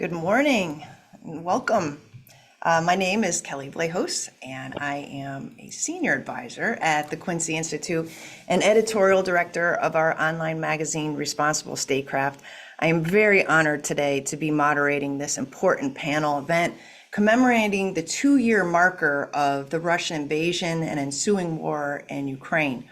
Good morning and welcome. My name is Kelley Vlahos, and I am a senior advisor at the Quincy Institute and editorial director of our online magazine, Responsible Statecraft. I am very honored today to be moderating this important panel event commemorating the 2-year marker of the Russian invasion and ensuing war in Ukraine.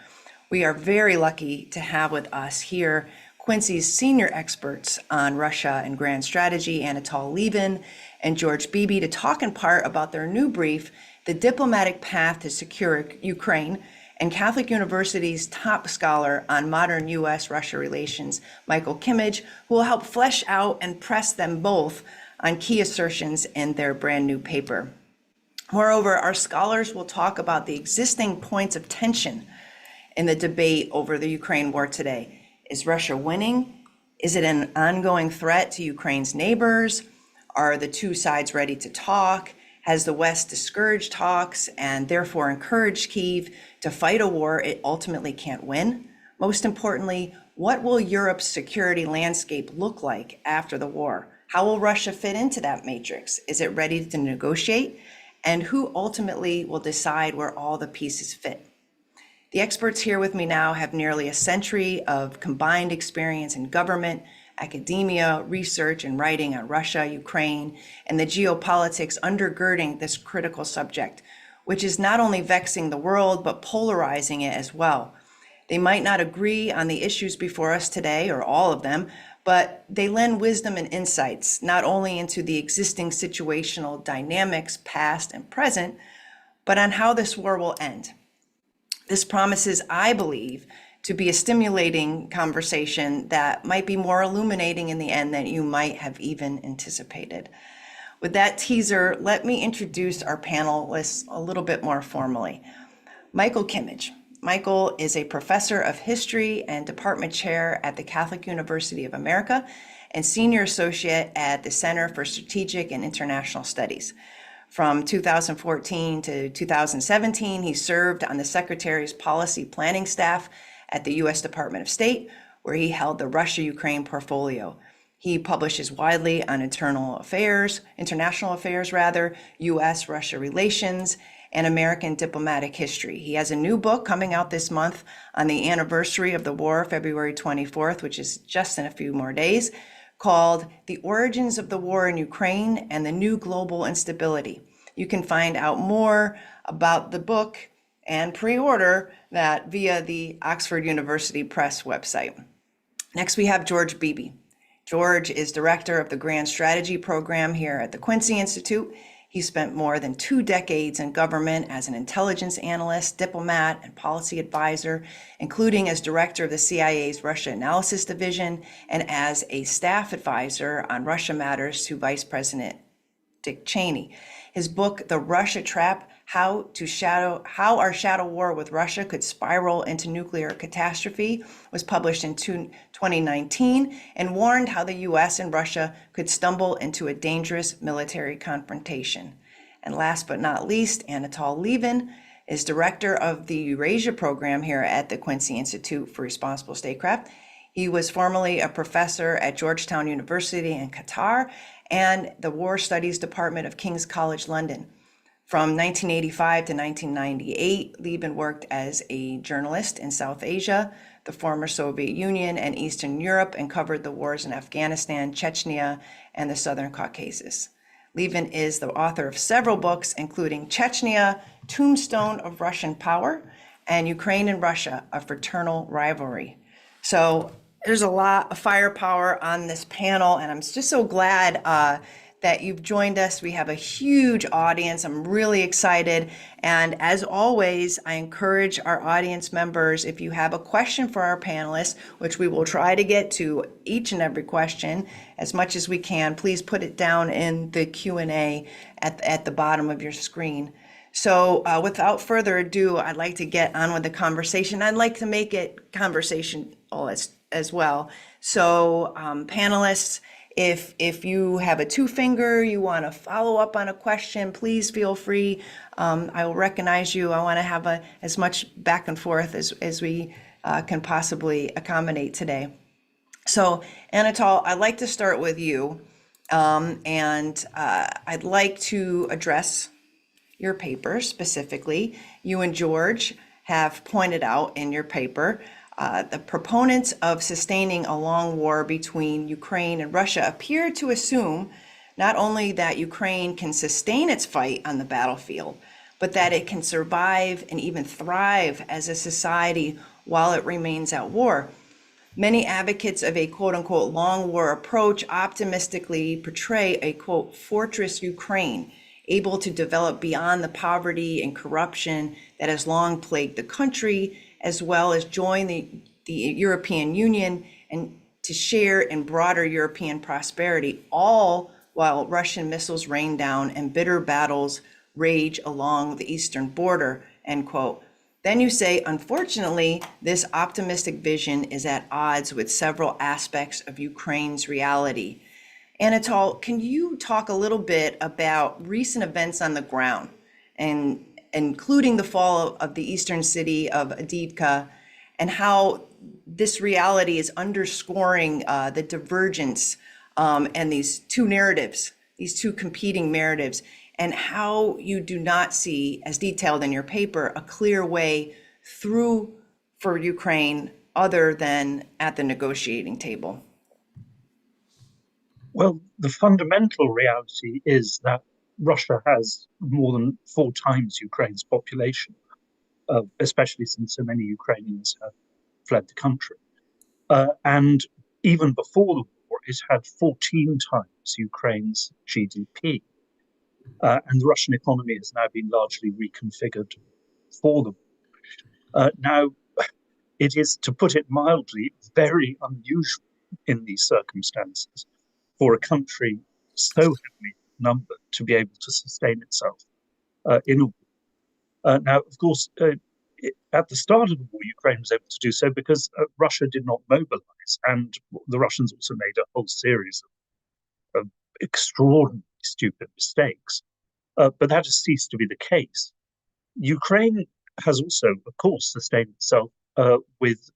We are very lucky to have with us here Quincy's senior experts on Russia and grand strategy, Anatol Lieven and George Beebe, to talk in part about their new brief, The Diplomatic Path to Secure Ukraine, and Catholic University's top scholar on modern U.S.-Russia relations, Michael Kimmage, who will help flesh out and press them both on key assertions in their brand new paper. Moreover, our scholars will talk about the existing points of tension in the debate over the Ukraine war today. Is Russia winning? Is it an ongoing threat to Ukraine's neighbors? Are the two sides ready to talk? Has the West discouraged talks and therefore encouraged Kyiv to fight a war it ultimately can't win? Most importantly, what will Europe's security landscape look like after the war? How will Russia fit into that matrix? Is it ready to negotiate? And who ultimately will decide where all the pieces fit? The experts here with me now have nearly a century of combined experience in government, academia, research, and writing on Russia, Ukraine, and the geopolitics undergirding this critical subject, which is not only vexing the world, but polarizing it as well. They might not agree on the issues before us today, or all of them, but they lend wisdom and insights, not only into the existing situational dynamics, past and present, but on how this war will end. This promises, I believe, to be a stimulating conversation that might be more illuminating in the end than you might have even anticipated. With that teaser, let me introduce our panelists a little bit more formally. Michael Kimmage. Michael is a professor of history and department chair at the Catholic University of America and senior associate at the Center for Strategic and International Studies. From 2014 to 2017, he served on the Secretary's policy planning staff at the U.S. Department of State, where he held the Russia-Ukraine portfolio. He publishes widely on international affairs, U.S.-Russia relations, and American diplomatic history. He has a new book coming out this month on the anniversary of the war, February 24th, which is just in a few more days, called The Origins of the War in Ukraine and the New Global Instability. You can find out more about the book and pre-order that via the Oxford University Press website. Next, we have George Beebe. George is director of the Grand Strategy program here at the Quincy Institute. He spent more than 2 decades in government as an intelligence analyst, diplomat, and policy advisor, including as director of the CIA's Russia Analysis Division and as a staff advisor on Russia matters to Vice President Dick Cheney. His book, The Russia Trap, How Our Shadow War with Russia Could Spiral into Nuclear Catastrophe, was published in 2019 and warned how the U.S. and Russia could stumble into a dangerous military confrontation. And last but not least, Anatol Lieven is director of the Eurasia program here at the Quincy Institute for Responsible Statecraft. He was formerly a professor at Georgetown University in Qatar and the War Studies Department of King's College London. From 1985 to 1998, Lieven worked as a journalist in South Asia, the former Soviet Union, and Eastern Europe, and covered the wars in Afghanistan, Chechnya, and the Southern Caucasus. Lieven is the author of several books, including Chechnya, Tombstone of Russian Power, and Ukraine and Russia, A Fraternal Rivalry. So there's a lot of firepower on this panel, and I'm just so glad that you've joined us. We have a huge audience. I'm really excited. And as always, I encourage our audience members, if you have a question for our panelists, which we will try to get to each and every question as much as we can, please put it down in the Q&A at the bottom of your screen. So without further ado, I'd like to get on with the conversation. I'd like to make it conversational as well. So panelists, if you have a 2-finger, you want to follow up on a question, please feel free. I will recognize you. I want to have as much back and forth as we can possibly accommodate today. So Anatol, I'd like to start with you. And I'd like to address your paper specifically. You and George have pointed out in your paper the proponents of sustaining a long war between Ukraine and Russia appear to assume not only that Ukraine can sustain its fight on the battlefield, but that it can survive and even thrive as a society while it remains at war. Many advocates of a quote unquote long war approach optimistically portray a quote fortress Ukraine, able to develop beyond the poverty and corruption that has long plagued the country, as well as join the European Union and to share in broader European prosperity, all while Russian missiles rain down and bitter battles rage along the eastern border, end quote. Then you say, unfortunately, this optimistic vision is at odds with several aspects of Ukraine's reality. Anatol, can you talk a little bit about recent events on the ground, and including the fall of the eastern city of Avdiivka, and how this reality is underscoring the divergence and these two narratives, these two competing narratives, and how you do not see, as detailed in your paper, a clear way through for Ukraine other than at the negotiating table? Well, the fundamental reality is that Russia has more than 4 times Ukraine's population, especially since so many Ukrainians have fled the country. And even before the war, it had 14 times Ukraine's GDP. And the Russian economy has now been largely reconfigured for the war. Now, it is, to put it mildly, very unusual in these circumstances for a country so heavily numbered to be able to sustain itself in a war. Now, of course, at the start of the war, Ukraine was able to do so because Russia did not mobilize, and the Russians also made a whole series of extraordinarily stupid mistakes. But that has ceased to be the case. Ukraine has also, of course, sustained itself with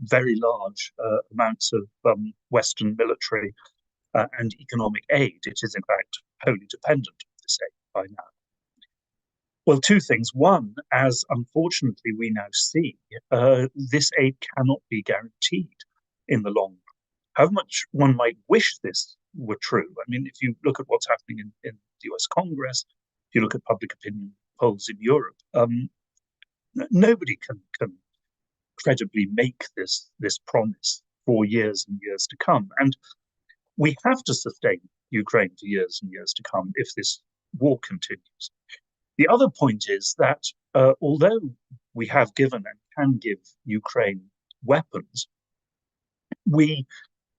very large amounts of Western military and economic aid. It is, in fact, wholly dependent on this aid by now. Well, 2 things. One, as unfortunately we now see, this aid cannot be guaranteed in the long run. How much one might wish this were true. I mean, if you look at what's happening in the US Congress, if you look at public opinion polls in Europe, nobody can credibly make this promise for years and years to come. And we have to sustain Ukraine for years and years to come if this war continues. The other point is that although we have given and can give Ukraine weapons, we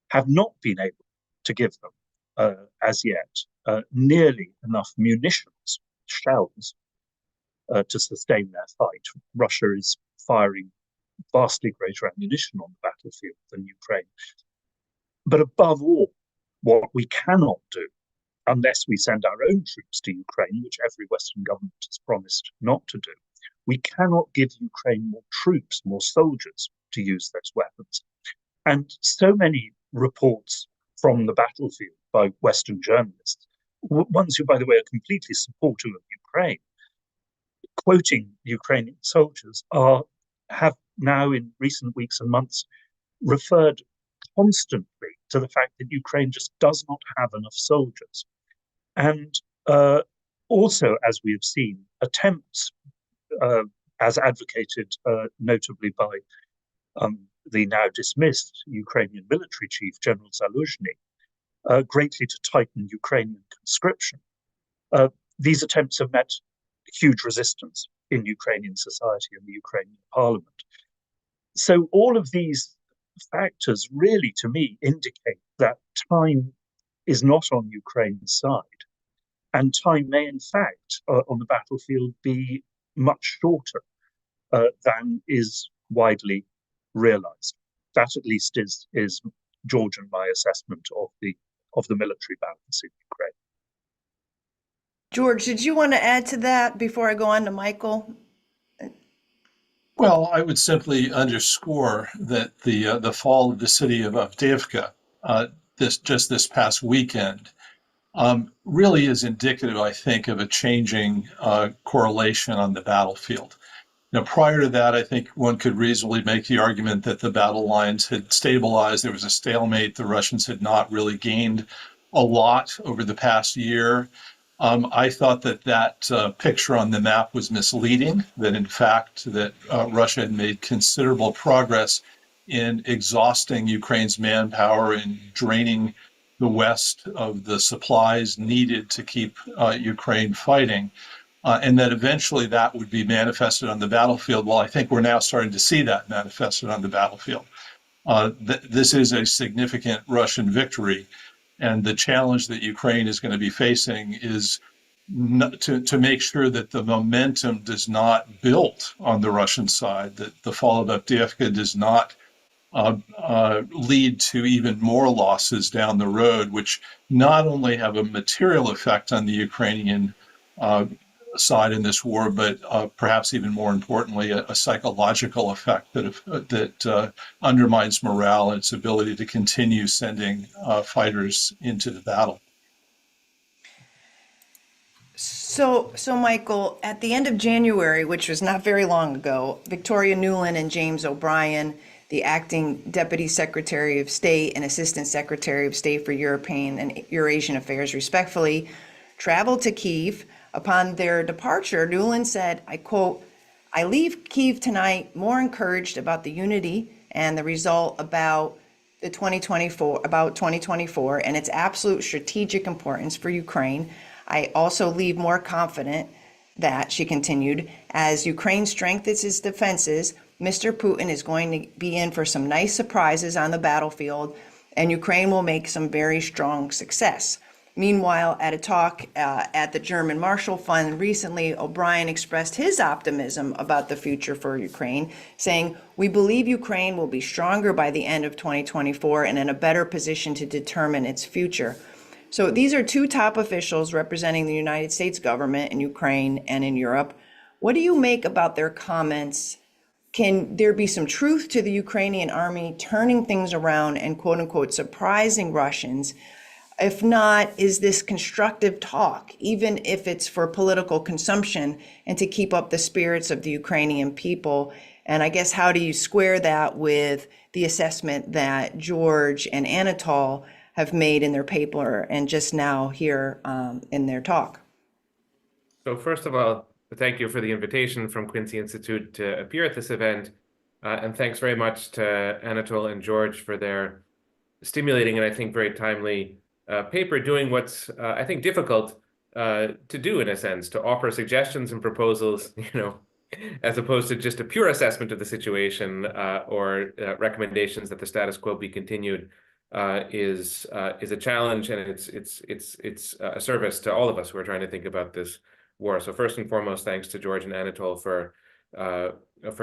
have not been able to give them as yet nearly enough munitions, shells, to sustain their fight. Russia is firing vastly greater ammunition on the battlefield than Ukraine. But above all, what we cannot do, unless we send our own troops to Ukraine, which every Western government has promised not to do, we cannot give Ukraine more troops, more soldiers to use those weapons. And so many reports from the battlefield by Western journalists, ones who, by the way, are completely supportive of Ukraine, quoting Ukrainian soldiers, have now in recent weeks and months referred constantly to the fact that Ukraine just does not have enough soldiers. And also, as we have seen, attempts, as advocated notably by the now dismissed Ukrainian military chief, General Zaluzhny, greatly to tighten Ukrainian conscription. These attempts have met huge resistance in Ukrainian society and the Ukrainian parliament. So all of these factors really, to me, indicate that time is not on Ukraine's side. And time may, in fact, on the battlefield be much shorter than is widely realized. That, at least, is George and my assessment of the military balance in Ukraine. George, did you want to add to that before I go on to Michael? Well, I would simply underscore that the fall of the city of Avdiivka this past weekend really is indicative, I think, of a changing correlation on the battlefield. Now, prior to that, I think one could reasonably make the argument that the battle lines had stabilized. There was a stalemate. The Russians had not really gained a lot over the past year. I thought that picture on the map was misleading, that in fact that Russia had made considerable progress in exhausting Ukraine's manpower and draining the West of the supplies needed to keep Ukraine fighting. And that eventually that would be manifested on the battlefield. Well, I think we're now starting to see that manifested on the battlefield. This is a significant Russian victory. And the challenge that Ukraine is going to be facing is to make sure that the momentum does not build on the Russian side, that the fall of Avdiivka does not lead to even more losses down the road, which not only have a material effect on the Ukrainian side in this war, but perhaps even more importantly, a psychological effect that undermines morale and its ability to continue sending fighters into the battle. So Michael, at the end of January, which was not very long ago, Victoria Nuland and James O'Brien, the acting Deputy Secretary of State and Assistant Secretary of State for European and Eurasian Affairs, respectively, traveled to Kyiv. Upon their departure, Nuland said, I quote, "I leave Kyiv tonight more encouraged about the unity and the result about 2024 and its absolute strategic importance for Ukraine. I also leave more confident that," she continued, "as Ukraine strengthens its defenses, Mr. Putin is going to be in for some nice surprises on the battlefield, and Ukraine will make some very strong success." Meanwhile, at a talk at the German Marshall Fund recently, O'Brien expressed his optimism about the future for Ukraine, saying, "We believe Ukraine will be stronger by the end of 2024 and in a better position to determine its future." So these are two top officials representing the United States government in Ukraine and in Europe. What do you make about their comments? Can there be some truth to the Ukrainian army turning things around and quote unquote surprising Russians? If not, is this constructive talk, even if it's for political consumption and to keep up the spirits of the Ukrainian people? And I guess, how do you square that with the assessment that George and Anatol have made in their paper and just now here in their talk? So first of all, thank you for the invitation from Quincy Institute to appear at this event. And thanks very much to Anatol and George for their stimulating and I think very timely paper, doing what's I think difficult to do in a sense, to offer suggestions and proposals, as opposed to just a pure assessment of the situation or recommendations that the status quo be continued, is a challenge, and it's a service to all of us who are trying to think about this war. So first and foremost, thanks to George and Anatol for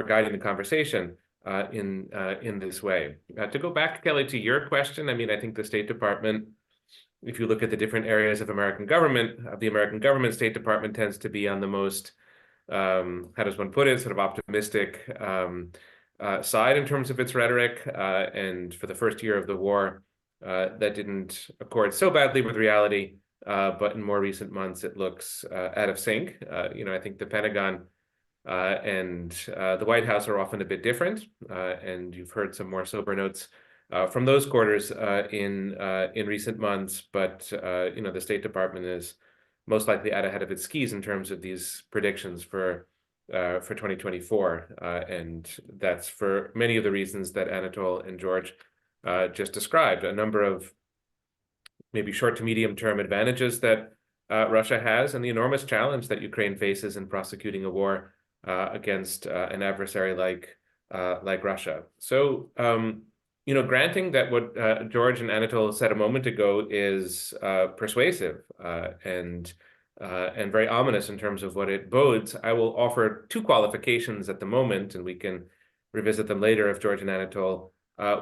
guiding the conversation in this way. To go back, Kelley, to your question, I mean, I think the State Department, if you look at the different areas of American government, State Department tends to be on the most, how does one put it, sort of optimistic side in terms of its rhetoric. And for the first year of the war, that didn't accord so badly with reality. But in more recent months, it looks out of sync. I think the Pentagon and the White House are often a bit different. And you've heard some more sober notes from those quarters in recent months, but the State Department is most likely out ahead of its skis in terms of these predictions for 2024, and that's for many of the reasons that Anatol and George just described. A number of maybe short to medium term advantages that Russia has, and the enormous challenge that Ukraine faces in prosecuting a war against an adversary like Russia. So. Granting that what George and Anatol said a moment ago is persuasive and very ominous in terms of what it bodes, I will offer two qualifications at the moment, and we can revisit them later if George and Anatol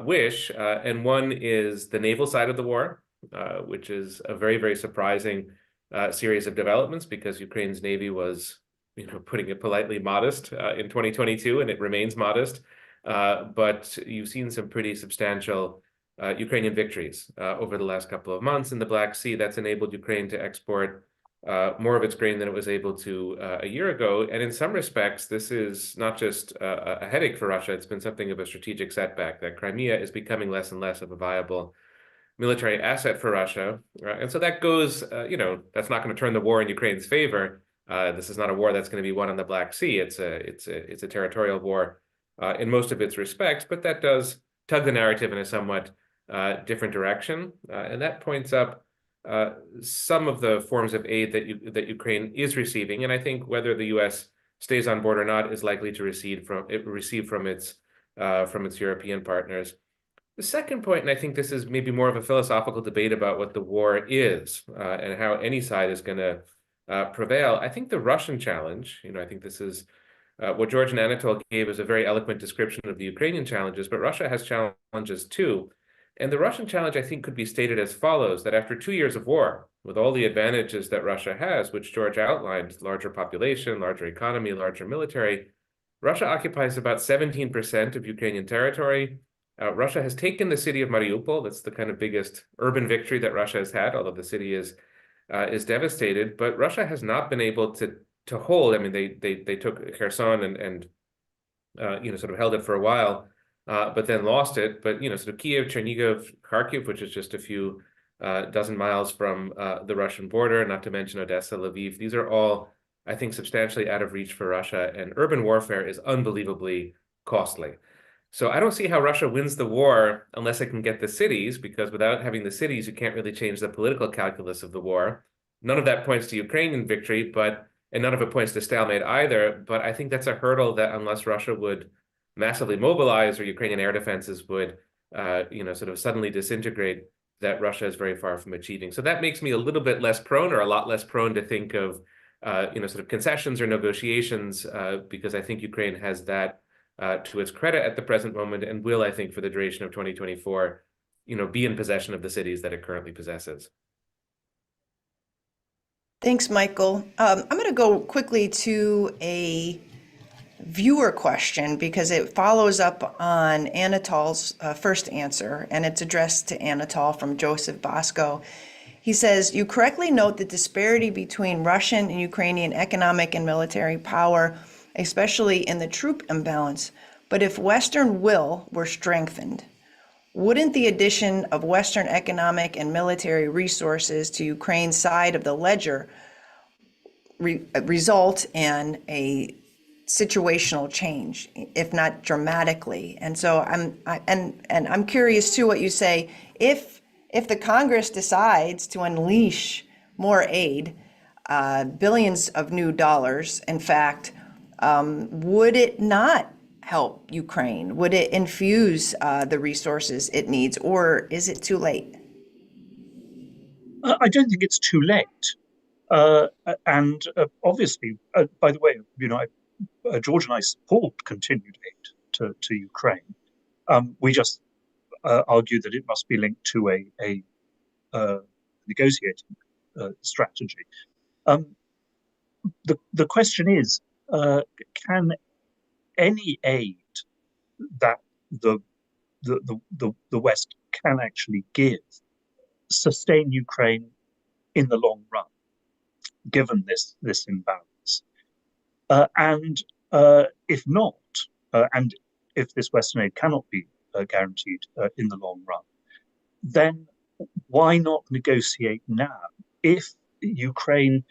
wish. And one is the naval side of the war, which is a very, very surprising series of developments, because Ukraine's Navy was, putting it politely, modest in 2022, and it remains modest. But you've seen some pretty substantial Ukrainian victories over the last couple of months in the Black Sea. That's enabled Ukraine to export more of its grain than it was able to a year ago. And in some respects, this is not just a headache for Russia, it's been something of a strategic setback, that Crimea is becoming less and less of a viable military asset for Russia. And so that goes, that's not going to turn the war in Ukraine's favor. This is not a war that's going to be won on the Black Sea. It's a territorial war in most of its respects, but that does tug the narrative in a somewhat different direction. And that points up some of the forms of aid that Ukraine is receiving. And I think whether the U.S. stays on board or not is likely to receive from its European partners. The second point, and I think this is maybe more of a philosophical debate about what the war is and how any side is going to prevail. I think the Russian challenge, I think this is what George and Anatol gave is a very eloquent description of the Ukrainian challenges, but Russia has challenges too. And the Russian challenge, I think, could be stated as follows, that after 2 years of war, with all the advantages that Russia has, which George outlined, larger population, larger economy, larger military, Russia occupies about 17% of Ukrainian territory. Russia has taken the city of Mariupol. That's the kind of biggest urban victory that Russia has had, although the city is devastated. But Russia has not been able to hold. I mean, they took Kherson and sort of held it for a while, but then lost it. But sort of Kiev, Chernihiv, Kharkiv, which is just a few dozen miles from the Russian border, not to mention Odessa, Lviv. These are all, I think, substantially out of reach for Russia. And urban warfare is unbelievably costly. So I don't see how Russia wins the war unless it can get the cities, because without having the cities, you can't really change the political calculus of the war. None of that points to Ukrainian victory, and none of it points to stalemate either. But I think that's a hurdle that unless Russia would massively mobilize or Ukrainian air defenses would, sort of suddenly disintegrate, that Russia is very far from achieving. So that makes me a little bit less prone, or a lot less prone, to think of, sort of concessions or negotiations, because I think Ukraine has that to its credit at the present moment, and will, I think, for the duration of 2024, be in possession of the cities that it currently possesses. Thanks, Michael. I'm going to go quickly to a viewer question because it follows up on Anatol's first answer, and it's addressed to Anatol from Joseph Bosco. He says, you correctly note the disparity between Russian and Ukrainian economic and military power, especially in the troop imbalance. But if Western will were strengthened, wouldn't the addition of Western economic and military resources to Ukraine's side of the ledger result in a situational change, if not dramatically? And so I'm curious too what you say, if the Congress decides to unleash more aid, billions of new dollars, in fact, would it not help Ukraine? Would it infuse the resources it needs, or is it too late? I don't think it's too late. And obviously, by the way, George and I support continued aid to Ukraine. We just argue that it must be linked to a negotiating strategy. The question is, can any aid that the West can actually give sustain Ukraine in the long run, given this imbalance? And if not, and if this Western aid cannot be guaranteed in the long run, then why not negotiate now if Ukraine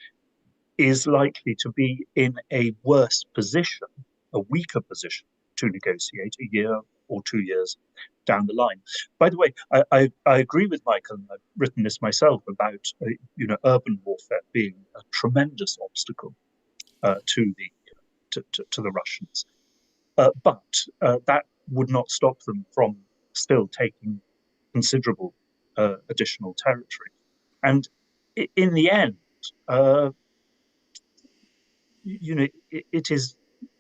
is likely to be in a worse position, a weaker position to negotiate a year or 2 years down the line? By the way, I agree with Michael, and I've written this myself, about urban warfare being a tremendous obstacle to the Russians. But that would not stop them from still taking considerable additional territory. And in the end, it is,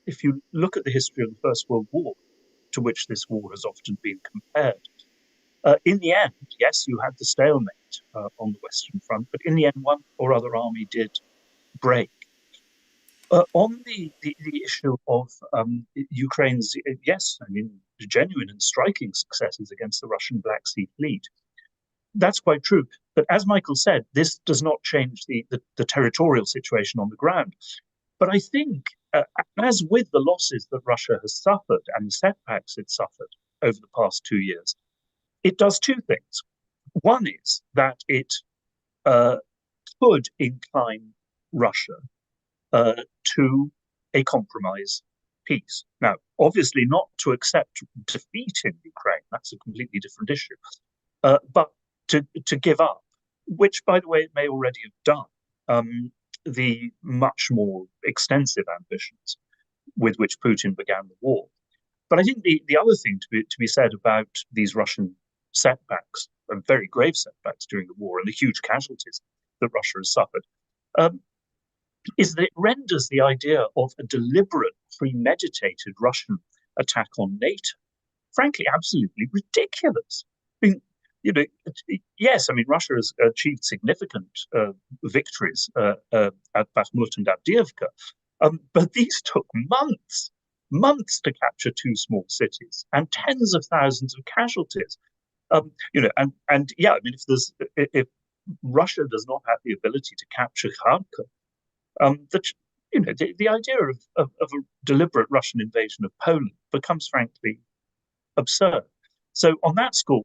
if you look at the history of the First World War, to which this war has often been compared, in the end, yes, you had the stalemate on the Western Front, but in the end, one or other army did break. On the issue of Ukraine's, yes, I mean, genuine and striking successes against the Russian Black Sea Fleet. That's quite true. But as Michael said, this does not change the territorial situation on the ground. But I think, as with the losses that Russia has suffered and the setbacks it's suffered over the past 2 years, it does two things. One is that it could incline Russia to a compromise peace. Now, obviously not to accept defeat in Ukraine, that's a completely different issue, but to give up, which, by the way, it may already have done, the much more extensive ambitions with which Putin began the war. But I think the other thing to be said about these Russian setbacks, and very grave setbacks during the war, and the huge casualties that Russia has suffered, is that it renders the idea of a deliberate, premeditated Russian attack on NATO, frankly, absolutely ridiculous. I mean, yes, Russia has achieved significant victories at Bakhmut and Avdiivka, but these took months to capture two small cities and tens of thousands of casualties. If Russia does not have the ability to capture Kharkov, the idea of a deliberate Russian invasion of Poland becomes frankly absurd. So on that score,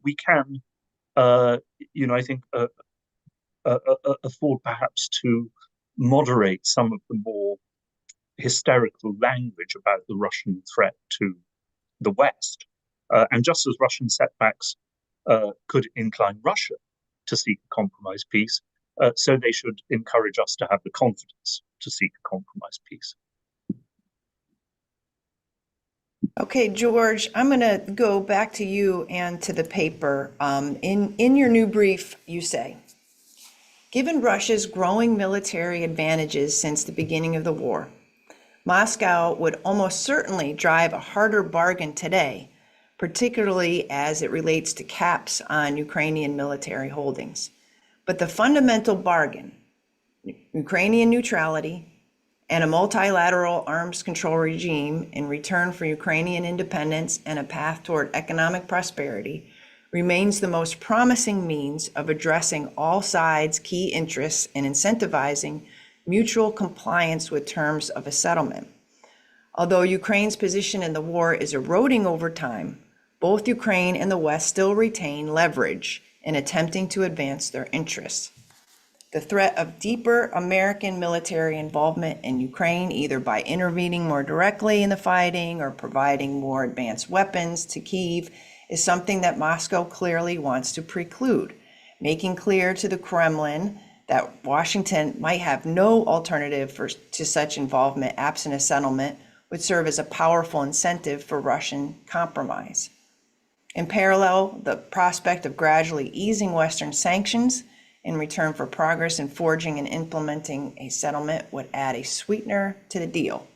we can, I think, afford perhaps to moderate some of the more hysterical language about the Russian threat to the West. And just as Russian setbacks could incline Russia to seek a compromise peace, so they should encourage us to have the confidence to seek a compromise peace. Okay, George, I'm going to go back to you and to the paper. In your new brief, you say, given Russia's growing military advantages since the beginning of the war, Moscow would almost certainly drive a harder bargain today, particularly as it relates to caps on Ukrainian military holdings. But the fundamental bargain, Ukrainian neutrality, and a multilateral arms control regime in return for Ukrainian independence and a path toward economic prosperity, remains the most promising means of addressing all sides' key interests and incentivizing mutual compliance with terms of a settlement. Although Ukraine's position in the war is eroding over time, both Ukraine and the West still retain leverage in attempting to advance their interests. The threat of deeper American military involvement in Ukraine, either by intervening more directly in the fighting or providing more advanced weapons to Kyiv, is something that Moscow clearly wants to preclude, making clear to the Kremlin that Washington might have no alternative to such involvement absent a settlement would serve as a powerful incentive for Russian compromise. In parallel, the prospect of gradually easing Western sanctions in return for progress in forging and implementing a settlement would add a sweetener to the deal.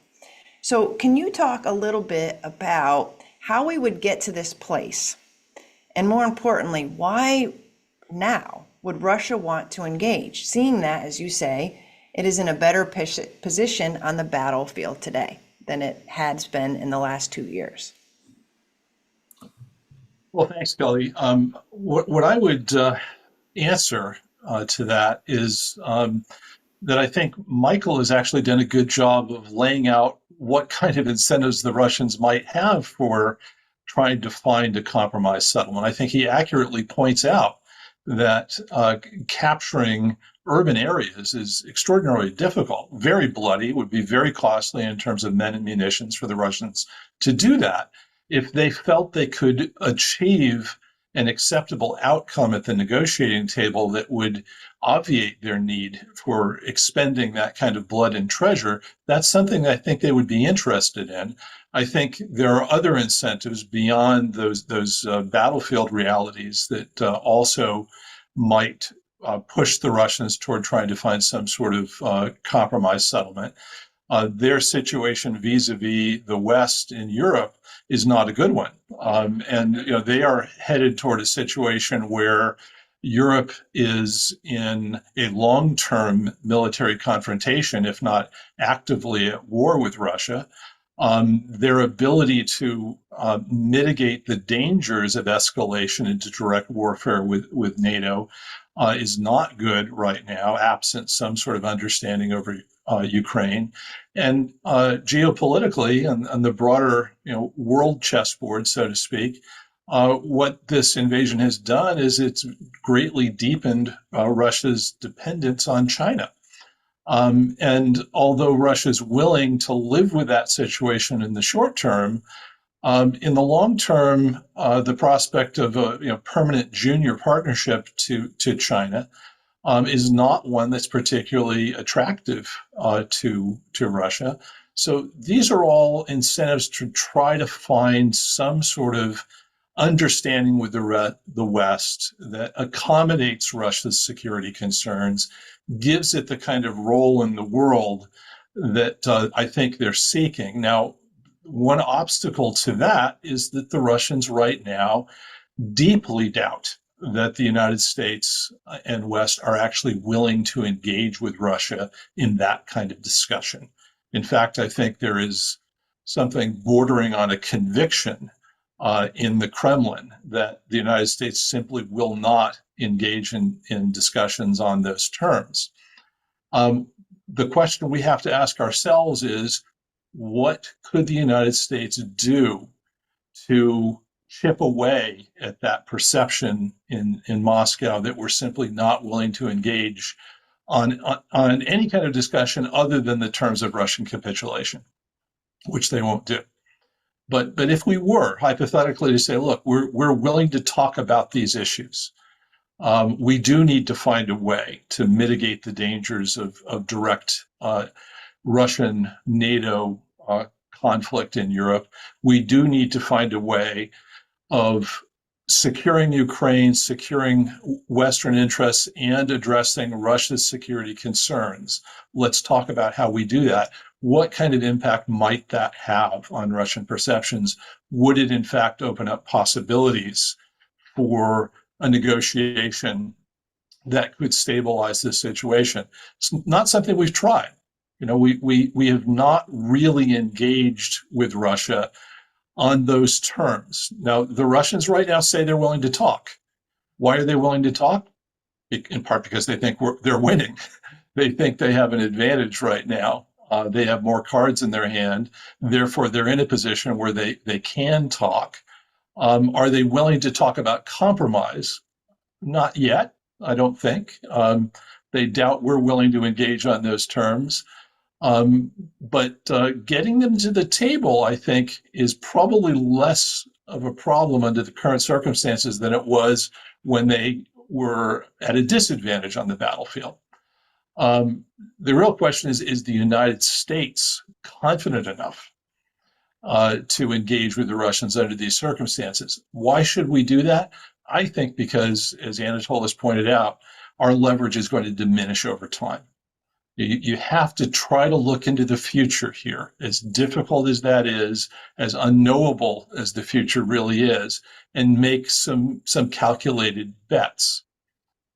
So can you talk a little bit about how we would get to this place? And more importantly, why now would Russia want to engage, seeing that, as you say, it is in a better position on the battlefield today than it has been in the last 2 years? Well, thanks, Kelley. What I would answer to that is that I think Michael has actually done a good job of laying out what kind of incentives the Russians might have for trying to find a compromise settlement. I think he accurately points out that capturing urban areas is extraordinarily difficult, very bloody, would be very costly in terms of men and munitions for the Russians to do that. If they felt they could achieve an acceptable outcome at the negotiating table that would obviate their need for expending that kind of blood and treasure, that's something I think they would be interested in. I think there are other incentives beyond those battlefield realities that also might push the Russians toward trying to find some sort of compromise settlement. Their situation vis-a-vis the West in Europe is not a good one. And they are headed toward a situation where Europe is in a long-term military confrontation, if not actively at war with Russia. their ability to mitigate the dangers of escalation into direct warfare with NATO is not good right now, absent some sort of understanding over Ukraine. And geopolitically, and the broader world chessboard, so to speak, what this invasion has done is it's greatly deepened Russia's dependence on China. And although Russia's willing to live with that situation in the short term, in the long term, the prospect of a permanent junior partnership to China is not one that's particularly attractive to Russia. So these are all incentives to try to find some sort of understanding with the West that accommodates Russia's security concerns, gives it the kind of role in the world that I think they're seeking. Now, one obstacle to that is that the Russians right now deeply doubt that the United States and West are actually willing to engage with Russia in that kind of discussion. In fact, I think there is something bordering on a conviction in the Kremlin that the United States simply will not engage in discussions on those terms. The question we have to ask ourselves is, what could the United States do to chip away at that perception in Moscow that we're simply not willing to engage on any kind of discussion other than the terms of Russian capitulation, which they won't do. But if we were hypothetically to say, look, we're willing to talk about these issues, we do need to find a way to mitigate the dangers of direct Russian NATO conflict in Europe. We do need to find a way of securing Ukraine, securing Western interests, and addressing Russia's security concerns. Let's talk about how we do that. What kind of impact might that have on Russian perceptions? Would it, in fact, open up possibilities for a negotiation that could stabilize this situation? It's not something we've tried. We have not really engaged with Russia on those terms. Now, the Russians right now say they're willing to talk. Why are they willing to talk? In part because they think they're winning. They think they have an advantage right now. They have more cards in their hand. Therefore, they're in a position where they can talk. Are they willing to talk about compromise? Not yet, I don't think. They doubt we're willing to engage on those terms. But getting them to the table, I think, is probably less of a problem under the current circumstances than it was when they were at a disadvantage on the battlefield. The real question is the United States confident enough to engage with the Russians under these circumstances? Why should we do that? I think because, as Anatol has pointed out, our leverage is going to diminish over time. You have to try to look into the future here, as difficult as that is, as unknowable as the future really is, and make some calculated bets.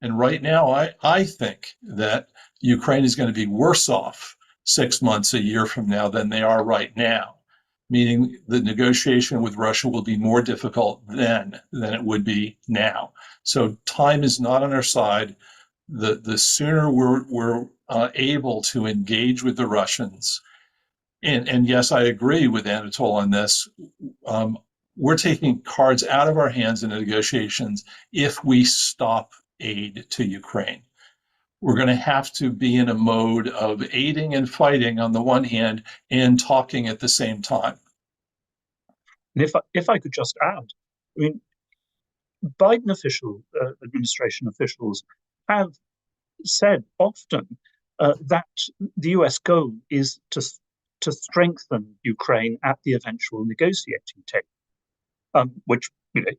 And right now, I think that Ukraine is going to be worse off 6 months, a year from now than they are right now, meaning the negotiation with Russia will be more difficult then than it would be now. So time is not on our side. The sooner we're able to engage with the Russians, and yes, I agree with Anatol on this, we're taking cards out of our hands in the negotiations if we stop aid to Ukraine. We're going to have to be in a mode of aiding and fighting on the one hand and talking at the same time. And if I could just add, I mean, Biden administration officials have said often that the US goal is to strengthen Ukraine at the eventual negotiating table, which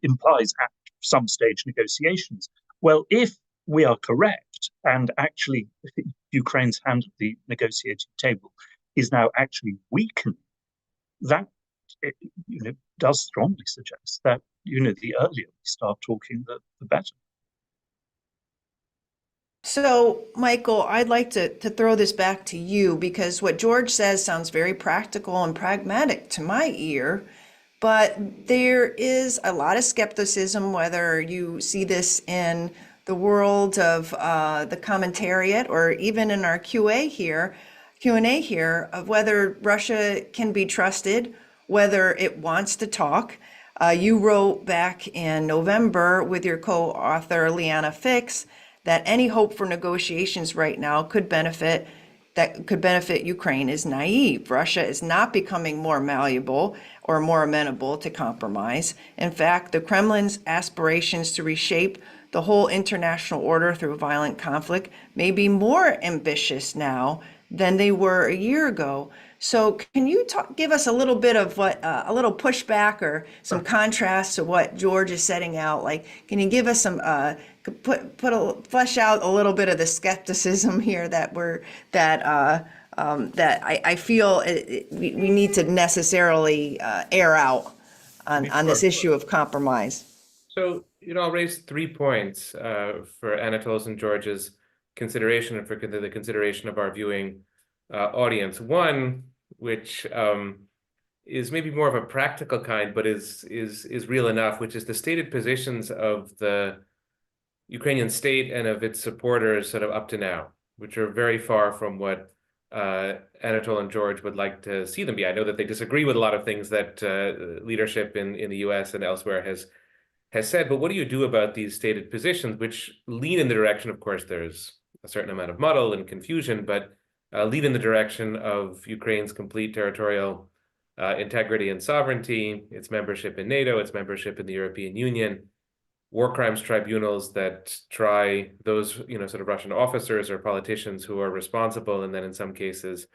implies at some stage negotiations. Well, if we are correct, and actually Ukraine's hand at the negotiating table is now actually weakened, that does strongly suggest that the earlier we start talking, the better. So, Michael, I'd like to throw this back to you because what George says sounds very practical and pragmatic to my ear, but there is a lot of skepticism whether you see this in the world of the commentariat or even in our Q&A here of whether Russia can be trusted, whether it wants to talk. You wrote back in November with your co-author Liana Fix that any hope for negotiations right now could benefit Ukraine is naive. Russia is not becoming more malleable or more amenable to compromise. In fact, the Kremlin's aspirations to reshape the whole international order through violent conflict may be more ambitious now than they were a year ago. So can you give us a little bit of a little pushback or some contrast to what George is setting out? Like, can you give us some, flesh out a little bit of the skepticism here that I feel we need to necessarily air out on this issue of compromise? So, I'll raise 3 points for Anatol's and George's consideration and for the consideration of our viewing audience. One, which is maybe more of a practical kind, but is real enough, which is the stated positions of the Ukrainian state and of its supporters sort of up to now, which are very far from what Anatol and George would like to see them be. I know that they disagree with a lot of things that leadership in the US and elsewhere has said, but what do you do about these stated positions, which lean in the direction, of course, there's a certain amount of muddle and confusion, but lead in the direction of Ukraine's complete territorial integrity and sovereignty, its membership in NATO, its membership in the European Union, war crimes tribunals that try those, sort of Russian officers or politicians who are responsible, and then in some cases,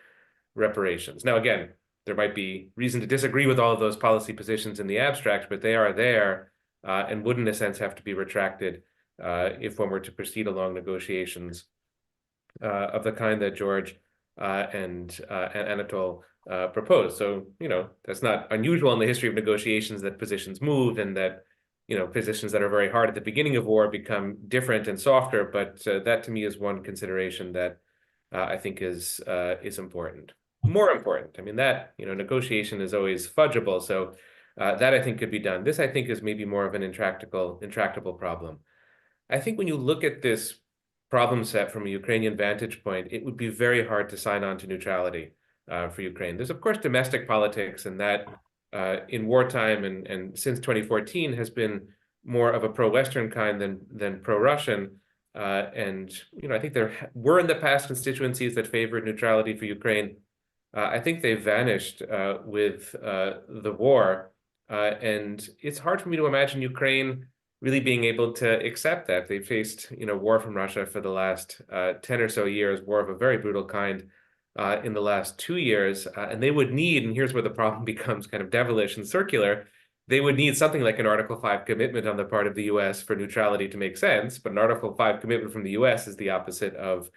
reparations. Now, again, there might be reason to disagree with all of those policy positions in the abstract, but they are there and would, in a sense, have to be retracted if one were to proceed along negotiations of the kind that George and Anatol proposed. So, that's not unusual in the history of negotiations that positions move and that, positions that are very hard at the beginning of war become different and softer. But that to me is one consideration that I think is important. More important, I mean, that, negotiation is always fudgeable. So that I think could be done. This I think is maybe more of an intractable problem. I think when you look at this problem set from a Ukrainian vantage point, it would be very hard to sign on to neutrality for Ukraine. There's, of course, domestic politics, and that in wartime and since 2014 has been more of a pro-Western kind than pro-Russian. And, I think there were in the past constituencies that favored neutrality for Ukraine. I think they've vanished with the war. And it's hard for me to imagine Ukraine really being able to accept that. They've faced, war from Russia for the last 10 or so years, war of a very brutal kind in the last 2 years. And they would need, and here's where the problem becomes kind of devilish and circular, they would need something like an Article 5 commitment on the part of the US for neutrality to make sense. But an Article 5 commitment from the US is the opposite of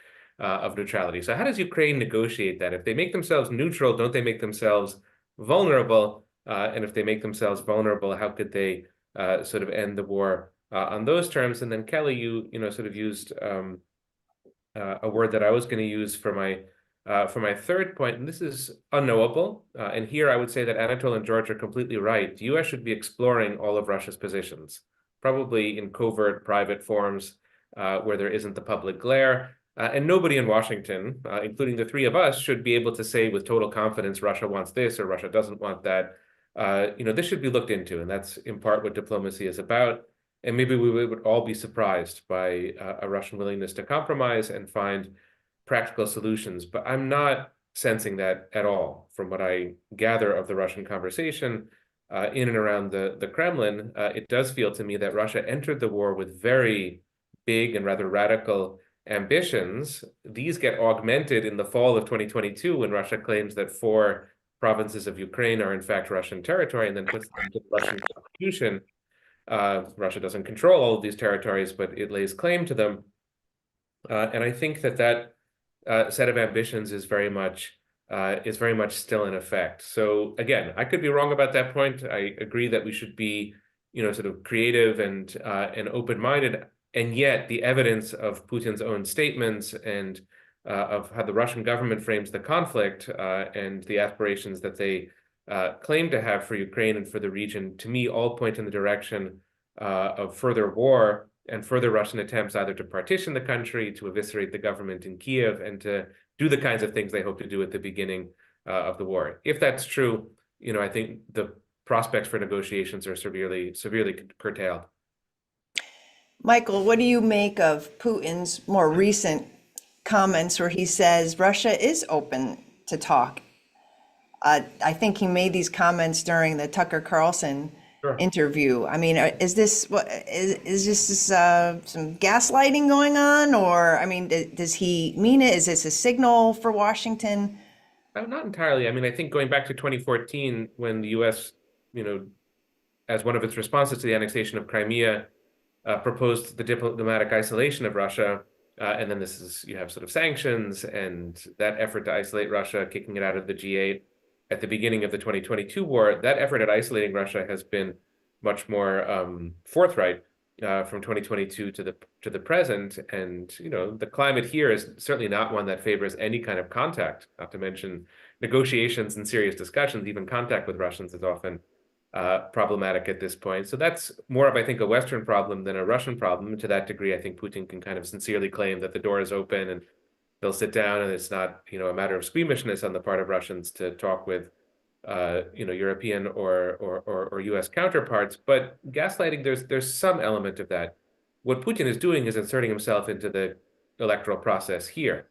neutrality. So how does Ukraine negotiate that? If they make themselves neutral, don't they make themselves vulnerable? And if they make themselves vulnerable, how could they sort of end the war on those terms? And then Kelley, you sort of used a word that I was going to use for my third point, and this is unknowable. And here I would say that Anatol and George are completely right. The US should be exploring all of Russia's positions, probably in covert, private forms where there isn't the public glare. And nobody in Washington, including the three of us, should be able to say with total confidence Russia wants this or Russia doesn't want that. This should be looked into, and that's in part what diplomacy is about. And maybe we would all be surprised by a Russian willingness to compromise and find practical solutions. But I'm not sensing that at all from what I gather of the Russian conversation in and around the Kremlin. It does feel to me that Russia entered the war with very big and rather radical ambitions. These get augmented in the fall of 2022 when Russia claims that 4 provinces of Ukraine are in fact Russian territory and then puts them into the Russian constitution. Russia doesn't control all of these territories, but it lays claim to them. And I think that set of ambitions is very much still in effect. So again, I could be wrong about that point. I agree that we should be, sort of creative and open-minded. And yet the evidence of Putin's own statements and of how the Russian government frames the conflict and the aspirations that they claim to have for Ukraine and for the region, to me, all point in the direction of further war and further Russian attempts either to partition the country, to eviscerate the government in Kiev, and to do the kinds of things they hope to do at the beginning of the war. If that's true, I think the prospects for negotiations are severely curtailed. Michael, what do you make of Putin's more recent comments where he says Russia is open to talk? I think he made these comments during the Tucker Carlson interview. I mean, is this some gaslighting going on, or I mean, does he mean it? Is this a signal for Washington? Not entirely. I mean, I think going back to 2014, when the U.S., as one of its responses to the annexation of Crimea, proposed the diplomatic isolation of Russia, and then you have sort of sanctions and that effort to isolate Russia, kicking it out of the G8 at the beginning of the 2022 war. That effort at isolating Russia has been much more forthright from 2022 to the present, and the climate here is certainly not one that favors any kind of contact. Not to mention negotiations and serious discussions. Even contact with Russians is often problematic at this point. So that's more of, I think, a Western problem than a Russian problem. And to that degree, I think Putin can kind of sincerely claim that the door is open and they'll sit down, and it's not, a matter of squeamishness on the part of Russians to talk with, European or U.S. counterparts. But gaslighting, there's some element of that. What Putin is doing is inserting himself into the electoral process here.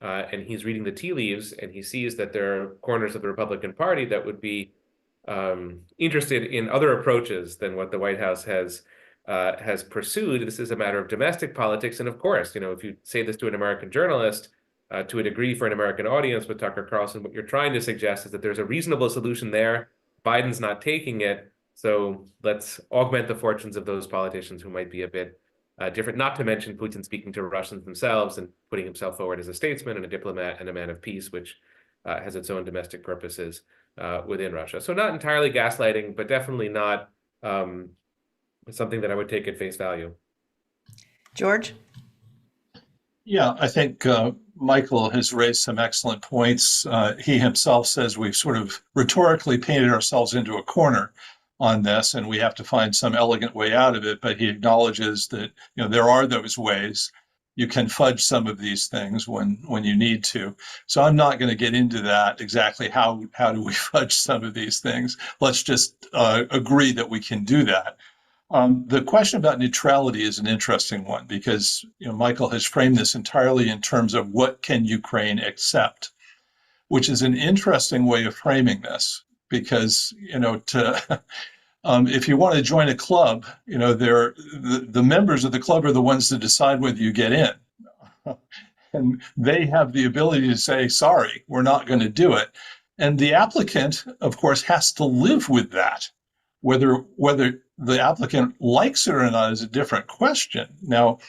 And he's reading the tea leaves, and he sees that there are corners of the Republican Party that would be interested in other approaches than what the White House has pursued. This is a matter of domestic politics. And of course, if you say this to an American journalist, to a degree for an American audience with Tucker Carlson, what you're trying to suggest is that there's a reasonable solution there. Biden's not taking it. So let's augment the fortunes of those politicians who might be a bit different, not to mention Putin speaking to Russians themselves and putting himself forward as a statesman and a diplomat and a man of peace, which has its own domestic purposes within Russia. So not entirely gaslighting, but definitely not something that I would take at face value. George? Yeah, I think Michael has raised some excellent points. He himself says we've sort of rhetorically painted ourselves into a corner on this, and we have to find some elegant way out of it. But he acknowledges that there are those ways. You can fudge some of these things when you need to. So I'm not going to get into that exactly how do we fudge some of these things. Let's just agree that we can do that. The question about neutrality is an interesting one because Michael has framed this entirely in terms of what can Ukraine accept, which is an interesting way of framing this because if you want to join a club, the members of the club are the ones that decide whether you get in, and they have the ability to say, "Sorry, we're not going to do it," and the applicant, of course, has to live with that. Whether the applicant likes it or not is a different question. Now,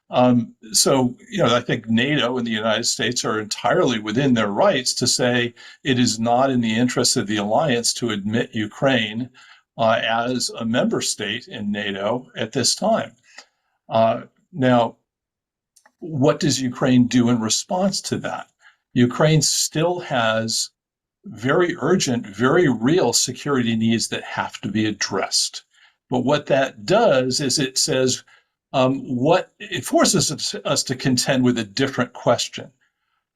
I think NATO and the United States are entirely within their rights to say it is not in the interest of the alliance to admit Ukraine as a member state in NATO at this time. Now, what does Ukraine do in response to that? Ukraine still has very urgent, very real security needs that have to be addressed. But what that does is it says, it forces us to contend with a different question.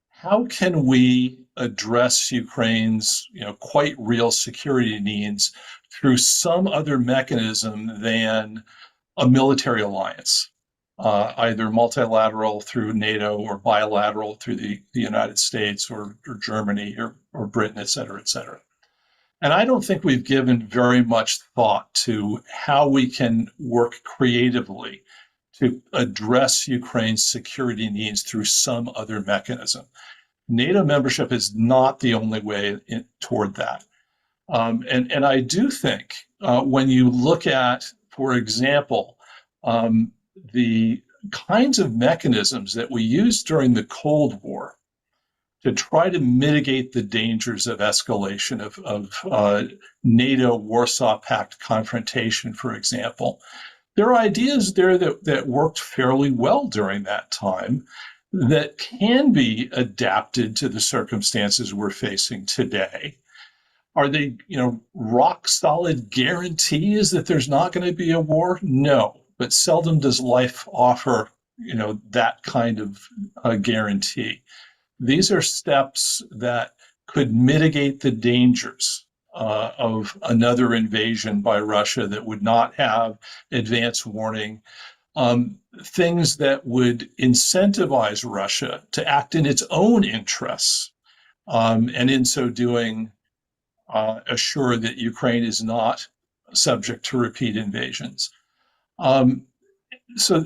How can we address Ukraine's, quite real security needs through some other mechanism than a military alliance, either multilateral through NATO or bilateral through the United States or Germany or Britain, et cetera, et cetera. And I don't think we've given very much thought to how we can work creatively to address Ukraine's security needs through some other mechanism. NATO membership is not the only way toward that. And I do think when you look at, for example, the kinds of mechanisms that we used during the Cold War to try to mitigate the dangers of escalation of NATO Warsaw Pact confrontation, for example, there are ideas there that worked fairly well during that time that can be adapted to the circumstances we're facing today. Are they, rock solid guarantees that there's not going to be a war? No, but seldom does life offer, that kind of guarantee. These are steps that could mitigate the dangers of another invasion by Russia that would not have advance warning, things that would incentivize Russia to act in its own interests, and in so doing, assure that Ukraine is not subject to repeat invasions. So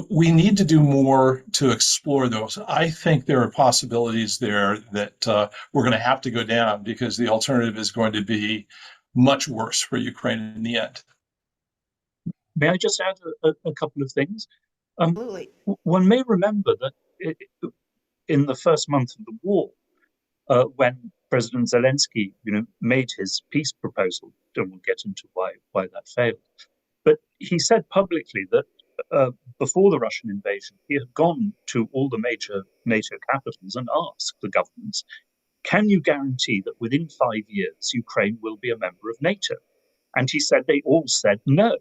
we need to do more to explore those. I think there are possibilities there that we're going to have to go down because the alternative is going to be much worse for Ukraine in the end. May I just add a couple of things? Absolutely. One may remember that in the first month of the war, when President Zelensky, made his peace proposal, and we'll get into why that failed, but he said publicly that before the Russian invasion, he had gone to all the major NATO capitals and asked the governments, can you guarantee that within 5 years, Ukraine will be a member of NATO? And he said they all said no.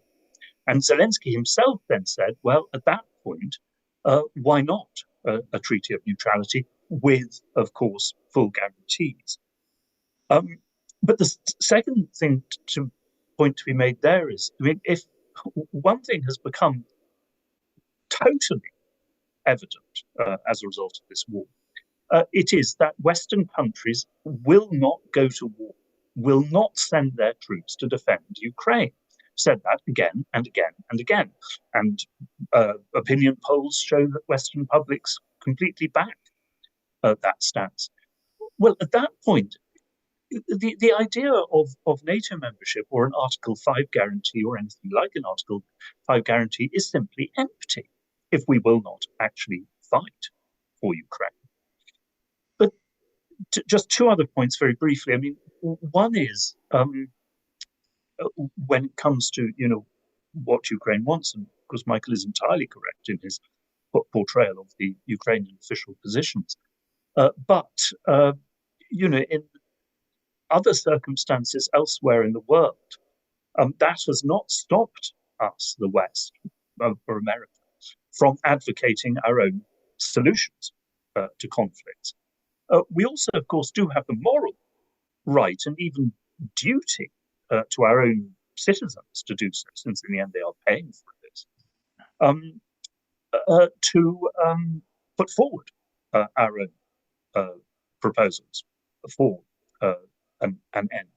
And Zelensky himself then said, well, at that point, why not a treaty of neutrality with, of course, full guarantees? But the second thing to point to be made there is, if one thing has become totally evident as a result of this war, it is that Western countries will not go to war, will not send their troops to defend Ukraine. Said that again and again and again. And opinion polls show that Western publics completely back that stance. Well, at that point, the idea of NATO membership or an Article 5 guarantee or anything like an Article 5 guarantee is simply empty if we will not actually fight for Ukraine. But just two other points very briefly. One is when it comes to, what Ukraine wants, and of course Michael is entirely correct in his portrayal of the Ukrainian official positions. But in other circumstances elsewhere in the world, that has not stopped us, the West, or America, from advocating our own solutions to conflicts. We also, of course, do have the moral right and even duty to our own citizens to do so, since in the end they are paying for this, to put forward our own proposals for an end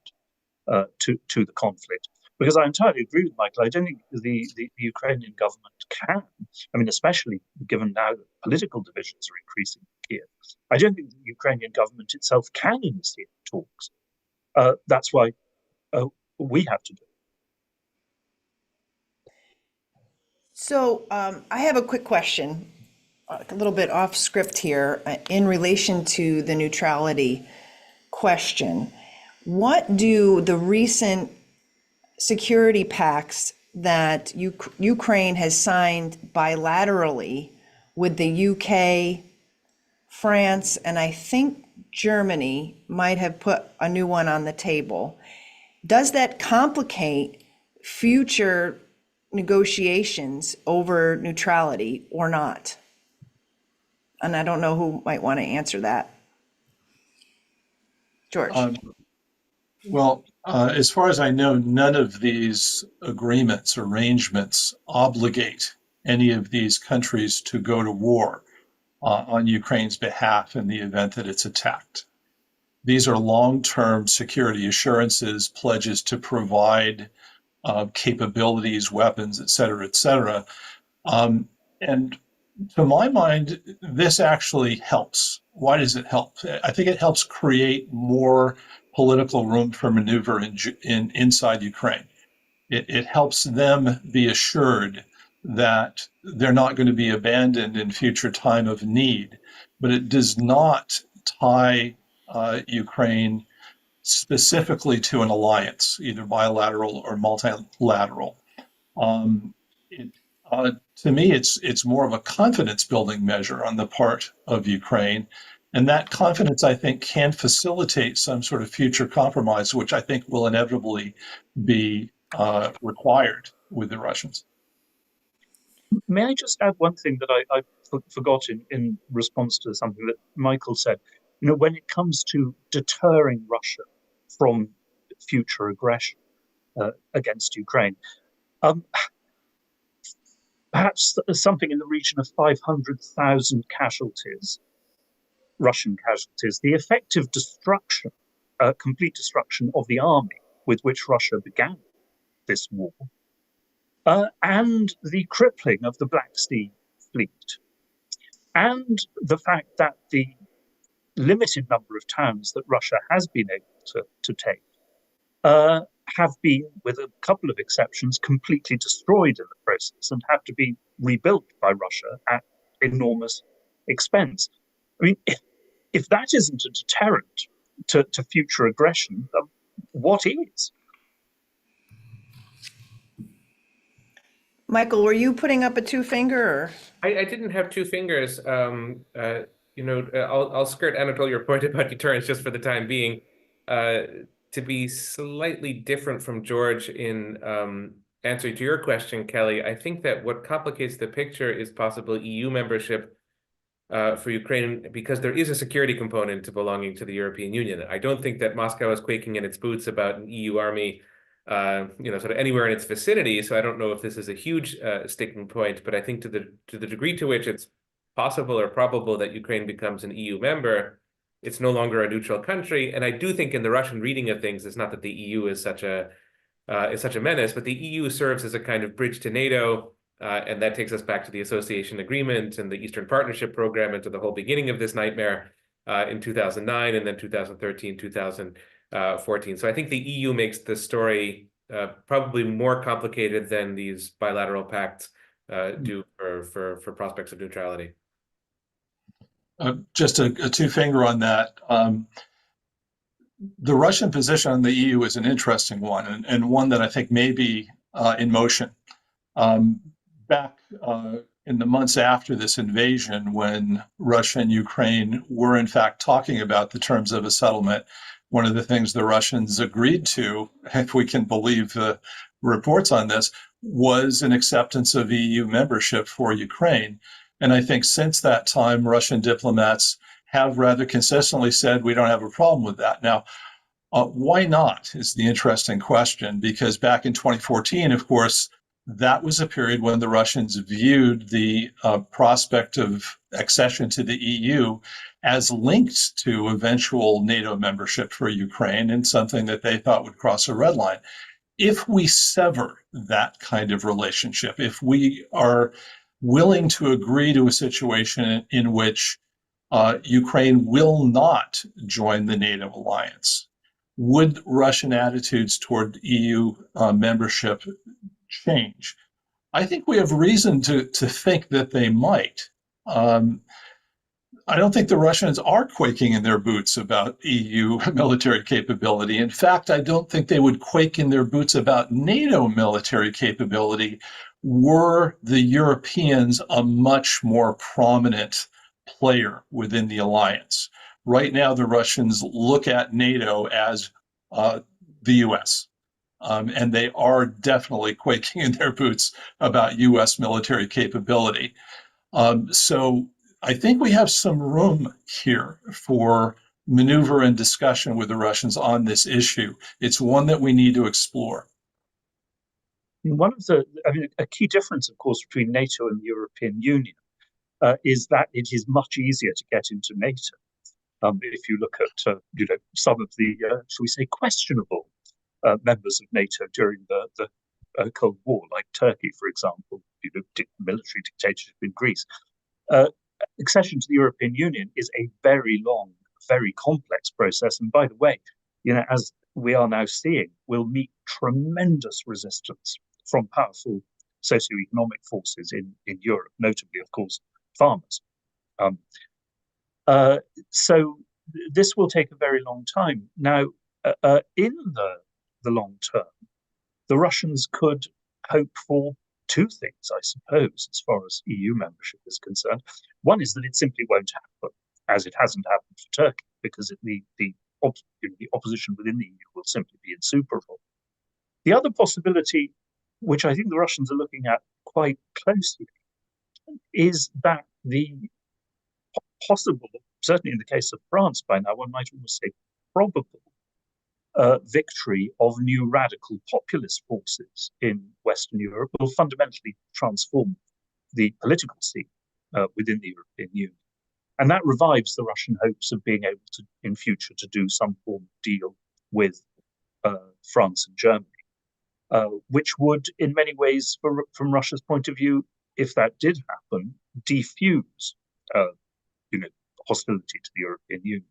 to the conflict. Because I entirely agree with Michael. I don't think the Ukrainian government can, especially given now that political divisions are increasing in Kiev, I don't think the Ukrainian government itself can initiate talks. That's why we have to do it. So I have a quick question, a little bit off script here, in relation to the neutrality question. What do the recent security pacts that Ukraine has signed bilaterally with the UK, France, and I think Germany might have put a new one on the table, does that complicate future negotiations over neutrality or not? And I don't know who might want to answer that. George. As far as I know, none of these agreements, arrangements obligate any of these countries to go to war on Ukraine's behalf in the event that it's attacked. These are long-term security assurances, pledges to provide capabilities, weapons, et cetera, et cetera. And to my mind, this actually helps. Why does it help? I think it helps create more political room for maneuver inside Ukraine. It helps them be assured that they're not going to be abandoned in future time of need, but it does not tie Ukraine specifically to an alliance, either bilateral or multilateral. To me, it's more of a confidence building measure on the part of Ukraine. And that confidence, I think, can facilitate some sort of future compromise, which I think will inevitably be required with the Russians. May I just add one thing that I forgot in response to something that Michael said? You know, when it comes to deterring Russia from future aggression against Ukraine, perhaps something in the region of 500,000 casualties, Russian casualties, the effective destruction, complete destruction of the army with which Russia began this war, and the crippling of the Black Sea Fleet, and the fact that the limited number of towns that Russia has been able to take have been, with a couple of exceptions, completely destroyed in the process and have to be rebuilt by Russia at enormous expense. I mean, if that isn't a deterrent to future aggression, what is? Michael, were you putting up a two finger? Or? I didn't have two fingers. I'll skirt Anatol your point about deterrence just for the time being. To be slightly different from George in answer to your question, Kelley, I think that what complicates the picture is possible EU membership for Ukraine, because there is a security component to belonging to the European Union. I don't think that Moscow is quaking in its boots about an EU army, sort of anywhere in its vicinity. So I don't know if this is a huge sticking point, but I think to the degree to which it's possible or probable that Ukraine becomes an EU member, it's no longer a neutral country. And I do think in the Russian reading of things, it's not that the EU is such a menace, but the EU serves as a kind of bridge to NATO. And that takes us back to the association agreement and the Eastern Partnership Program and to the whole beginning of this nightmare in 2009 and then 2013, 2014. So I think the EU makes the story probably more complicated than these bilateral pacts do for prospects of neutrality. Just a two finger on that. The Russian position on the EU is an interesting one, and one that I think may be in motion. Back in the months after this invasion, when Russia and Ukraine were in fact talking about the terms of a settlement, one of the things the Russians agreed to, if we can believe the reports on this, was an acceptance of EU membership for Ukraine. And I think since that time, Russian diplomats have rather consistently said, we don't have a problem with that. Now, why not is the interesting question, because back in 2014, of course, that was a period when the Russians viewed the prospect of accession to the EU as linked to eventual NATO membership for Ukraine and something that they thought would cross a red line. If we sever that kind of relationship, if we are willing to agree to a situation in which Ukraine will not join the NATO alliance, would Russian attitudes toward EU membership change? I think we have reason to think that they might. I don't think the Russians are quaking in their boots about EU military capability. In fact, I don't think they would quake in their boots about NATO military capability were the Europeans a much more prominent player within the alliance. Right now, the Russians look at NATO as the US. And they are definitely quaking in their boots about U.S. military capability. So I think we have some room here for maneuver and discussion with the Russians on this issue. It's one that we need to explore. A key difference, of course, between NATO and the European Union is that it is much easier to get into NATO. If you look at, some of the, shall we say, questionable members of NATO during the Cold War, like Turkey, for example, military dictatorship in Greece. Accession to the European Union is a very long, very complex process. And by the way, as we are now seeing, will meet tremendous resistance from powerful socioeconomic forces in Europe, notably, of course, farmers. So this will take a very long time. Now, in the long term, the Russians could hope for two things, I suppose, as far as EU membership is concerned. One is that it simply won't happen, as it hasn't happened for Turkey, because the opposition within the EU will simply be insuperable. The other possibility, which I think the Russians are looking at quite closely, is that the possible, certainly in the case of France by now, one might almost say probable, victory of new radical populist forces in Western Europe will fundamentally transform the political scene within the European Union. And that revives the Russian hopes of being able to, in future, to do some form of deal with France and Germany, which would, in many ways, from Russia's point of view, if that did happen, defuse, hostility to the European Union.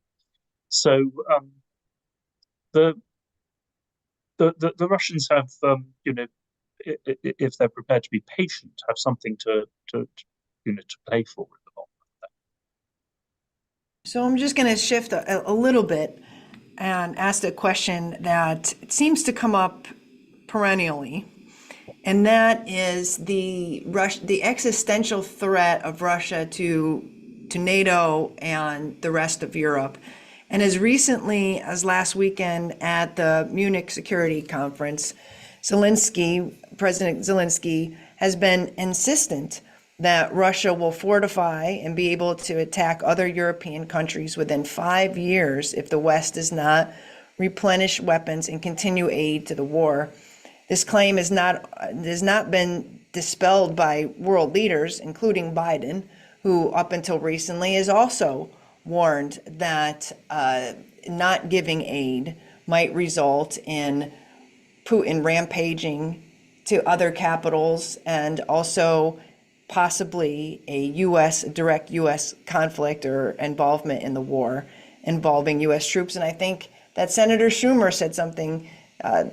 So the Russians have, if they're prepared to be patient, have something to play for in the long run. So I'm just going to shift a little bit and ask a question that seems to come up perennially, and that is the existential threat of Russia to NATO and the rest of Europe. And as recently as last weekend at the Munich Security Conference, President Zelensky has been insistent that Russia will fortify and be able to attack other European countries within 5 years if the West does not replenish weapons and continue aid to the war. This claim has not been dispelled by world leaders, including Biden, who up until recently has also warned that not giving aid might result in Putin rampaging to other capitals and also possibly a direct U.S. conflict or involvement in the war involving U.S. troops. And I think that Senator Schumer said something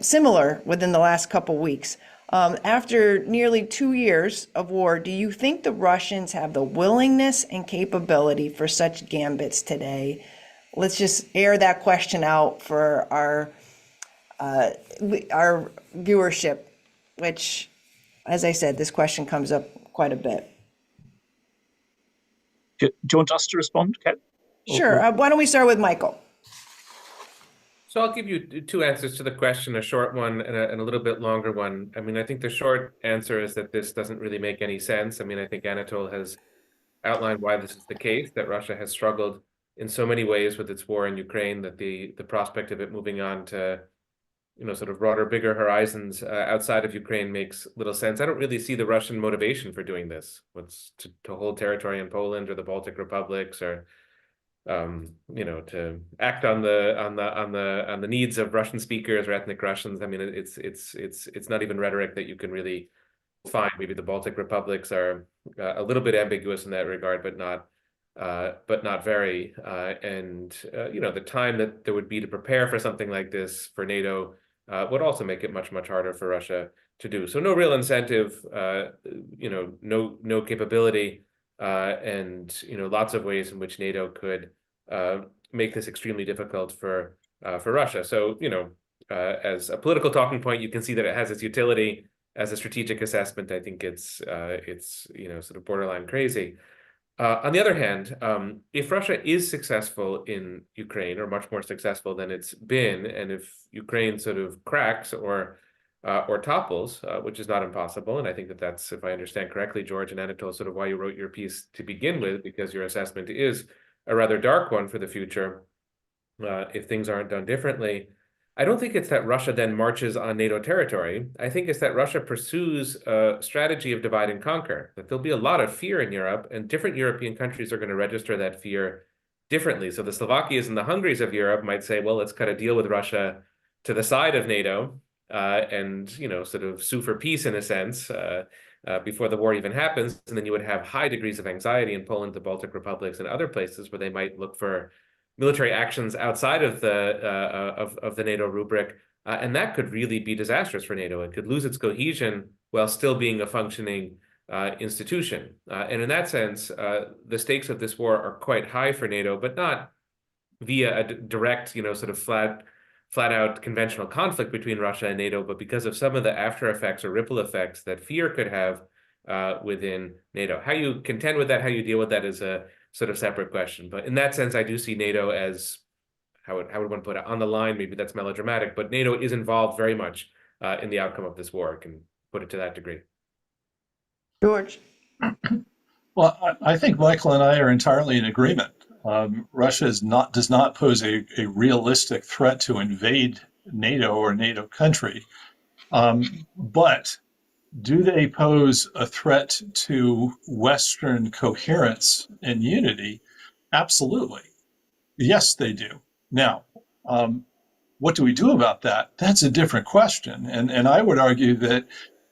similar within the last couple weeks. After nearly 2 years of war, do you think the Russians have the willingness and capability for such gambits today? Let's just air that question out for our viewership, which, as I said, this question comes up quite a bit. Do you want us to respond, Ken? Sure. Why don't we start with Michael? So I'll give you two answers to the question, a short one and a little bit longer one. I mean, I think the short answer is that this doesn't really make any sense. I mean, I think Anatol has outlined why this is the case, that Russia has struggled in so many ways with its war in Ukraine, that the prospect of it moving on to, sort of broader, bigger horizons outside of Ukraine makes little sense. I don't really see the Russian motivation for doing this. What's to hold territory in Poland or the Baltic republics, or to act on the needs of Russian speakers or ethnic Russians. I mean, it's not even rhetoric that you can really find. Maybe the Baltic republics are a little bit ambiguous in that regard, but not very. The time that there would be to prepare for something like this for NATO would also make it much, much harder for Russia to do. So no real incentive, no capability. And lots of ways in which NATO could make this extremely difficult for Russia. So as a political talking point, you can see that it has its utility. As a strategic assessment, I think it's sort of borderline crazy. On the other hand, if Russia is successful in Ukraine, or much more successful than it's been, and if Ukraine sort of cracks or topples, which is not impossible. And I think that's, if I understand correctly, George and Anatol, sort of why you wrote your piece to begin with, because your assessment is a rather dark one for the future if things aren't done differently. I don't think it's that Russia then marches on NATO territory. I think it's that Russia pursues a strategy of divide and conquer, that there'll be a lot of fear in Europe, and different European countries are going to register that fear differently. So the Slovakias and the Hungaries of Europe might say, well, let's cut a deal with Russia to the side of NATO, and sort of sue for peace in a sense before the war even happens. And then you would have high degrees of anxiety in Poland, the Baltic republics, and other places where they might look for military actions outside of the NATO rubric, and that could really be disastrous for NATO. It could lose its cohesion while still being a functioning institution. And in that sense, the stakes of this war are quite high for NATO, but not via a direct, sort of flat out conventional conflict between Russia and NATO, but because of some of the after effects or ripple effects that fear could have within NATO. How you contend with that, how you deal with that is a sort of separate question. But in that sense, I do see NATO as, how would one put it, on the line. Maybe that's melodramatic, but NATO is involved very much in the outcome of this war. I can put it to that degree. George? Well, I think Michael and I are entirely in agreement. Russia does not pose a realistic threat to invade NATO or NATO country. But do they pose a threat to Western coherence and unity? Absolutely. Yes, they do. Now, what do we do about that? That's a different question. And I would argue that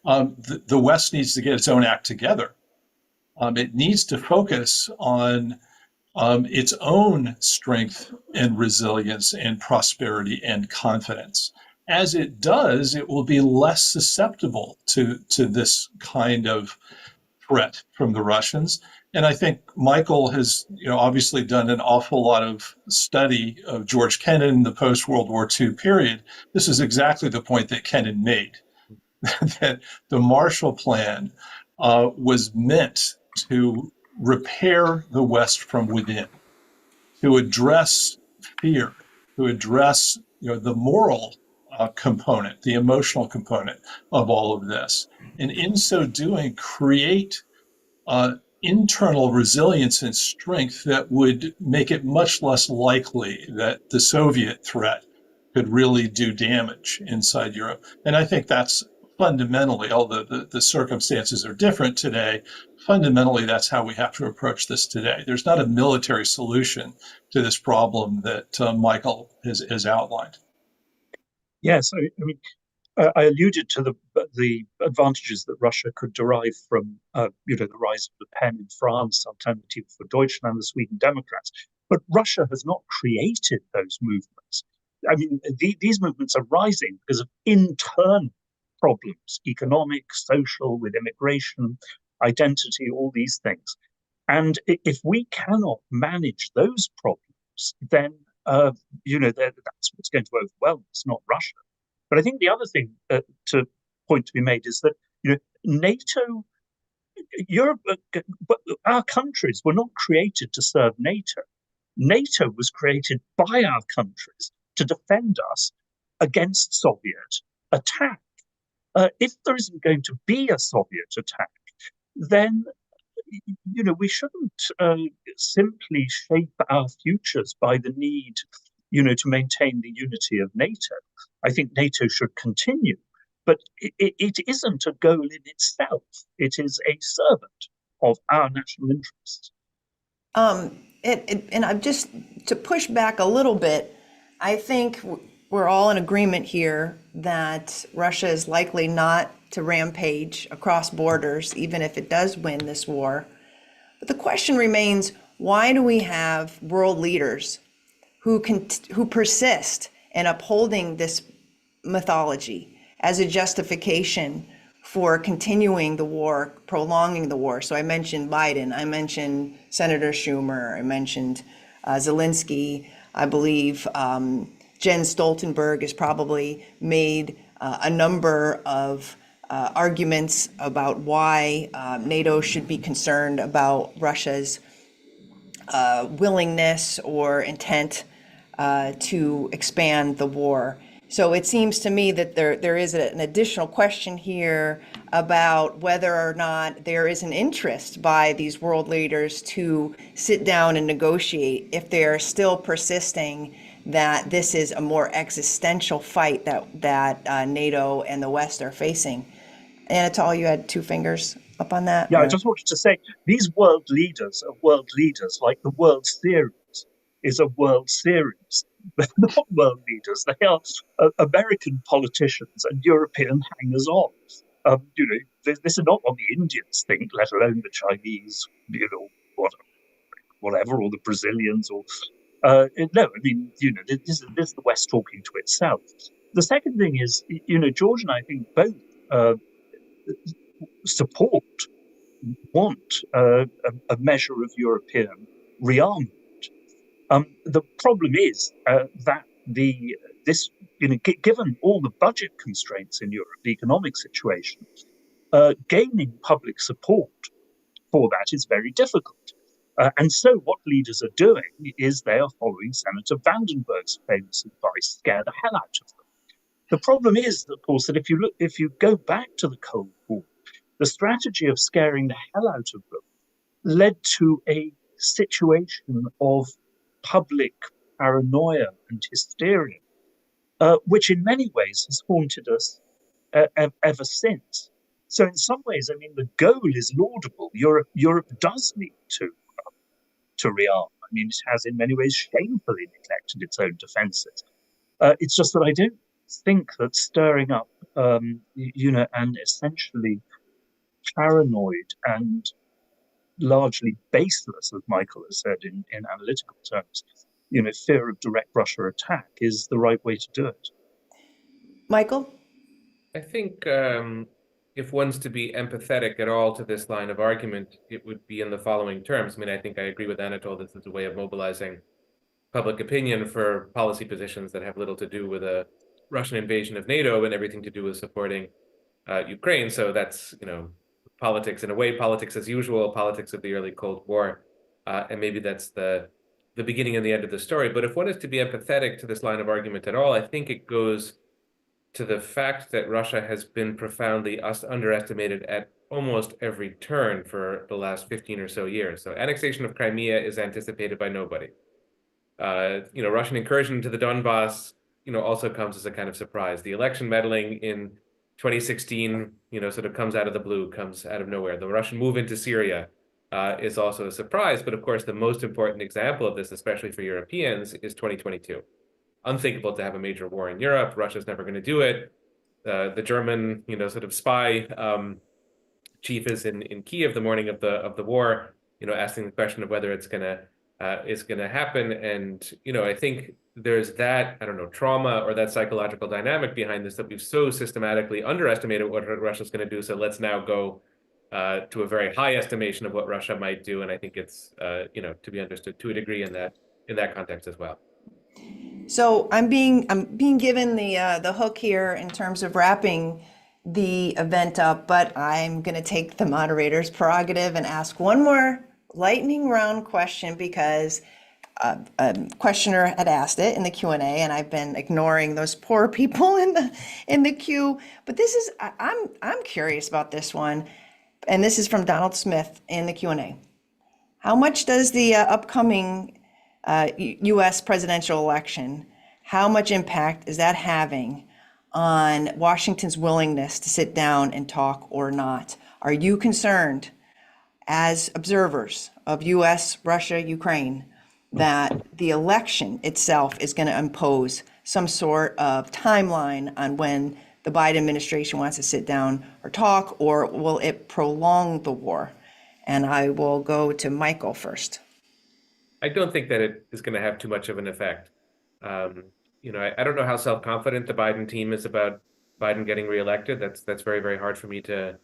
the West needs to get its own act together. It needs to focus on its own strength and resilience and prosperity and confidence. As it does, it will be less susceptible to this kind of threat from the Russians. And I think Michael has, obviously done an awful lot of study of George Kennan, the post-World War II period. This is exactly the point that Kennan made, that the Marshall Plan was meant to repair the West from within, to address fear, to address the moral component, the emotional component of all of this. And in so doing, create internal resilience and strength that would make it much less likely that the Soviet threat could really do damage inside Europe. And I think that's fundamentally, although the circumstances are different today, fundamentally that's how we have to approach this today. There's not a military solution to this problem that Michael has outlined. Yes, I alluded to the advantages that Russia could derive from, the rise of Le Pen in France, Alternative for Deutschland, the Sweden Democrats. But Russia has not created those movements. These movements are rising because of internal problems, economic, social, with immigration, identity, all these things. And if we cannot manage those problems, then that's what's going to overwhelm us, not Russia. But I think the other thing to be made is that NATO, Europe, our countries were not created to serve NATO. NATO was created by our countries to defend us against Soviet attack. If there isn't going to be a Soviet attack, then we shouldn't simply shape our futures by the need, to maintain the unity of NATO. I think NATO should continue, but it isn't a goal in itself. It is a servant of our national interests. And I'm just to push back a little bit, I think we're all in agreement here that Russia is likely not to rampage across borders, even if it does win this war. But the question remains, why do we have world leaders who persist in upholding this mythology as a justification for continuing the war, prolonging the war? So I mentioned Biden, I mentioned Senator Schumer, I mentioned Zelensky, I believe Jens Stoltenberg has probably made a number of arguments about why NATO should be concerned about Russia's willingness or intent to expand the war. So it seems to me that there is an additional question here about whether or not there is an interest by these world leaders to sit down and negotiate if they're still persisting that this is a more existential fight that NATO and the West are facing. Anatol, you had two fingers up on that? Yeah, I just wanted to say, these world leaders are world leaders, like the World Series is a World Series. They're not world leaders. They are American politicians and European hangers-on. This is not what the Indians think, let alone the Chinese, whatever, or the Brazilians, or no. This is the West talking to itself. The second thing is, George and I think both want a measure of European rearmament. The problem is that the this, given all the budget constraints in Europe, the economic situation, gaining public support for that is very difficult. And so what leaders are doing is they are following Senator Vandenberg's famous advice: scare the hell out of them. The problem is, of course, that if you go back to the Cold War, the strategy of scaring the hell out of them led to a situation of public paranoia and hysteria, which in many ways has haunted us ever since. So in some ways, I mean, the goal is laudable. Europe does need to rearm. I mean, it has in many ways shamefully neglected its own defences. It's just that I don't think that stirring up, an essentially paranoid and largely baseless, as Michael has said in analytical terms, fear of direct Russia attack is the right way to do it. Michael? I think if one's to be empathetic at all to this line of argument, it would be in the following terms. I mean, I think I agree with Anatol. This is a way of mobilizing public opinion for policy positions that have little to do with a Russian invasion of NATO and everything to do with supporting Ukraine. So that's, politics in a way, politics as usual, politics of the early Cold War. And maybe that's the beginning and the end of the story. But if one is to be empathetic to this line of argument at all, I think it goes to the fact that Russia has been profoundly underestimated at almost every turn for the last 15 or so years. So annexation of Crimea is anticipated by nobody. Russian incursion into the Donbass, also comes as a kind of surprise. The election meddling in 2016, sort of comes out of the blue, comes out of nowhere. The Russian move into Syria is also a surprise. But of course, the most important example of this, especially for Europeans, is 2022. Unthinkable to have a major war in Europe. Russia's never going to do it. The German, sort of spy chief is in Kiev the morning of the war, asking the question of whether it's going to happen. And I think there's that trauma or that psychological dynamic behind this, that we've so systematically underestimated what Russia's going to do. So let's now go to a very high estimation of what Russia might do. And I think it's to be understood to a degree in that context as well. So I'm being given the hook here in terms of wrapping the event up, but I'm going to take the moderator's prerogative and ask one more lightning round question, because a questioner had asked it in the Q&A, and I've been ignoring those poor people in the queue. But this is I'm curious about this one, and this is from Donald Smith in the Q&A. How much does the upcoming U.S. presidential election, how much impact is that having on Washington's willingness to sit down and talk or not? Are you concerned, as observers of U.S., Russia, Ukraine, that the election itself is going to impose some sort of timeline on when the Biden administration wants to sit down or talk, or will it prolong the war? And I will go to Michael first. I don't think that it is going to have too much of an effect. I don't know how self-confident the Biden team is about Biden getting reelected. That's very, very hard for me to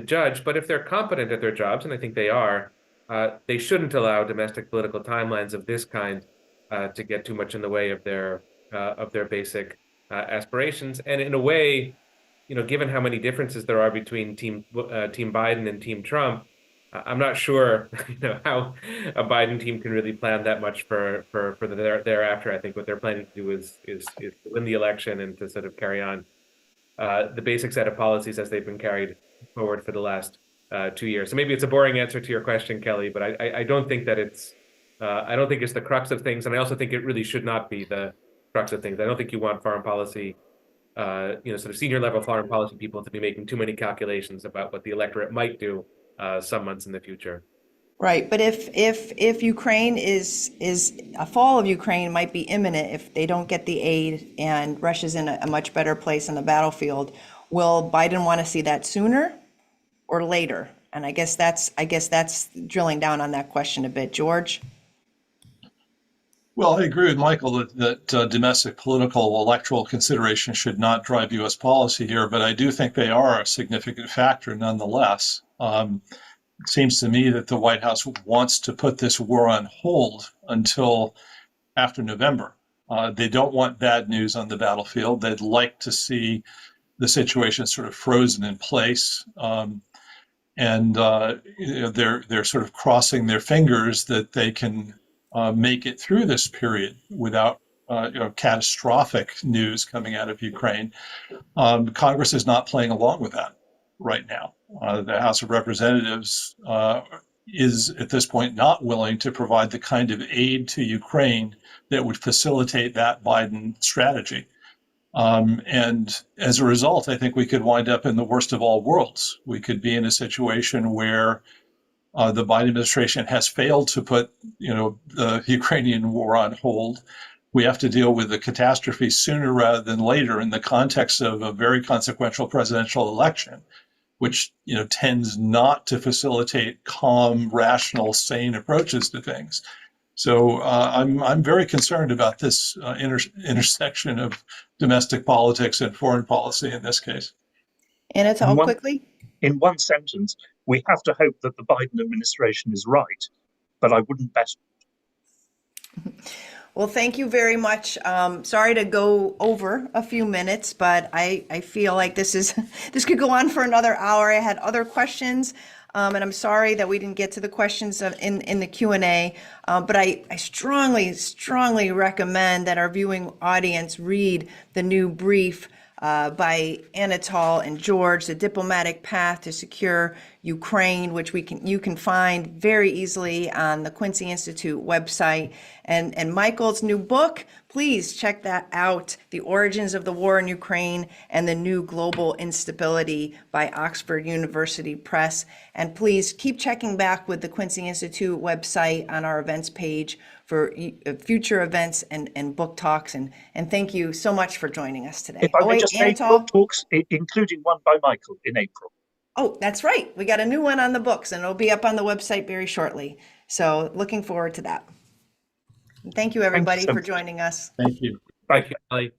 judge. But if they're competent at their jobs, and I think they are, they shouldn't allow domestic political timelines of this kind to get too much in the way of their basic aspirations. And in a way, given how many differerences there are between Team Biden and Team Trump, I'm not sure, how a Biden team can really plan that much for the thereafter. I think what they're planning to do is to win the election and to sort of carry on the basic set of policies as they've been carried forward for the last 2 years. So maybe it's a boring answer to your question, Kelley, but I don't think that I don't think it's the crux of things, and I also think it really should not be the crux of things. I don't think you want foreign policy, sort of senior level foreign policy people to be making too many calculations about what the electorate might do some months in the future. Right, but if Ukraine is a fall of Ukraine might be imminent if they don't get the aid and Russia's in a much better place on the battlefield, will Biden want to see that sooner or later? And I guess that's drilling down on that question a bit. George? Well, I agree with Michael that domestic political electoral considerations should not drive U.S. policy here, but I do think they are a significant factor nonetheless. It seems to me that the White House wants to put this war on hold until after November. They don't want bad news on the battlefield. They'd like to see the situation sort of frozen in place. They're sort of crossing their fingers that they can make it through this period without catastrophic news coming out of Ukraine. Congress is not playing along with that right now. The House of Representatives is at this point not willing to provide the kind of aid to Ukraine that would facilitate that Biden strategy. And as a result, I think we could wind up in the worst of all worlds. We could be in a situation where the Biden administration has failed to put, the Ukrainian war on hold. We have to deal with the catastrophe sooner rather than later in the context of a very consequential presidential election, which tends not to facilitate calm, rational, sane approaches to things. So I'm very concerned about this intersection of domestic politics and foreign policy in this case. Anatol, quickly. In one sentence, we have to hope that the Biden administration is right, but I wouldn't bet. Well, thank you very much. Sorry to go over a few minutes, but I feel like this could go on for another hour. I had other questions, and I'm sorry that we didn't get to the questions in the Q&A, but I strongly recommend that our viewing audience read the new brief by Anatol and George, The Diplomatic Path to Secure Ukraine, which you can find very easily on the Quincy Institute website. And Michael's new book, please check that out, The Origins of the War in Ukraine and the New Global Instability by Oxford University Press. And please keep checking back with the Quincy Institute website on our events page for future events and book talks. And thank you so much for joining us today. If I may just say, book talks, including one by Michael in April. Oh, that's right. We got a new one on the books, and it'll be up on the website very shortly. So looking forward to that. Thank you, everybody, for joining us. Thank you. Thank you, Kelley.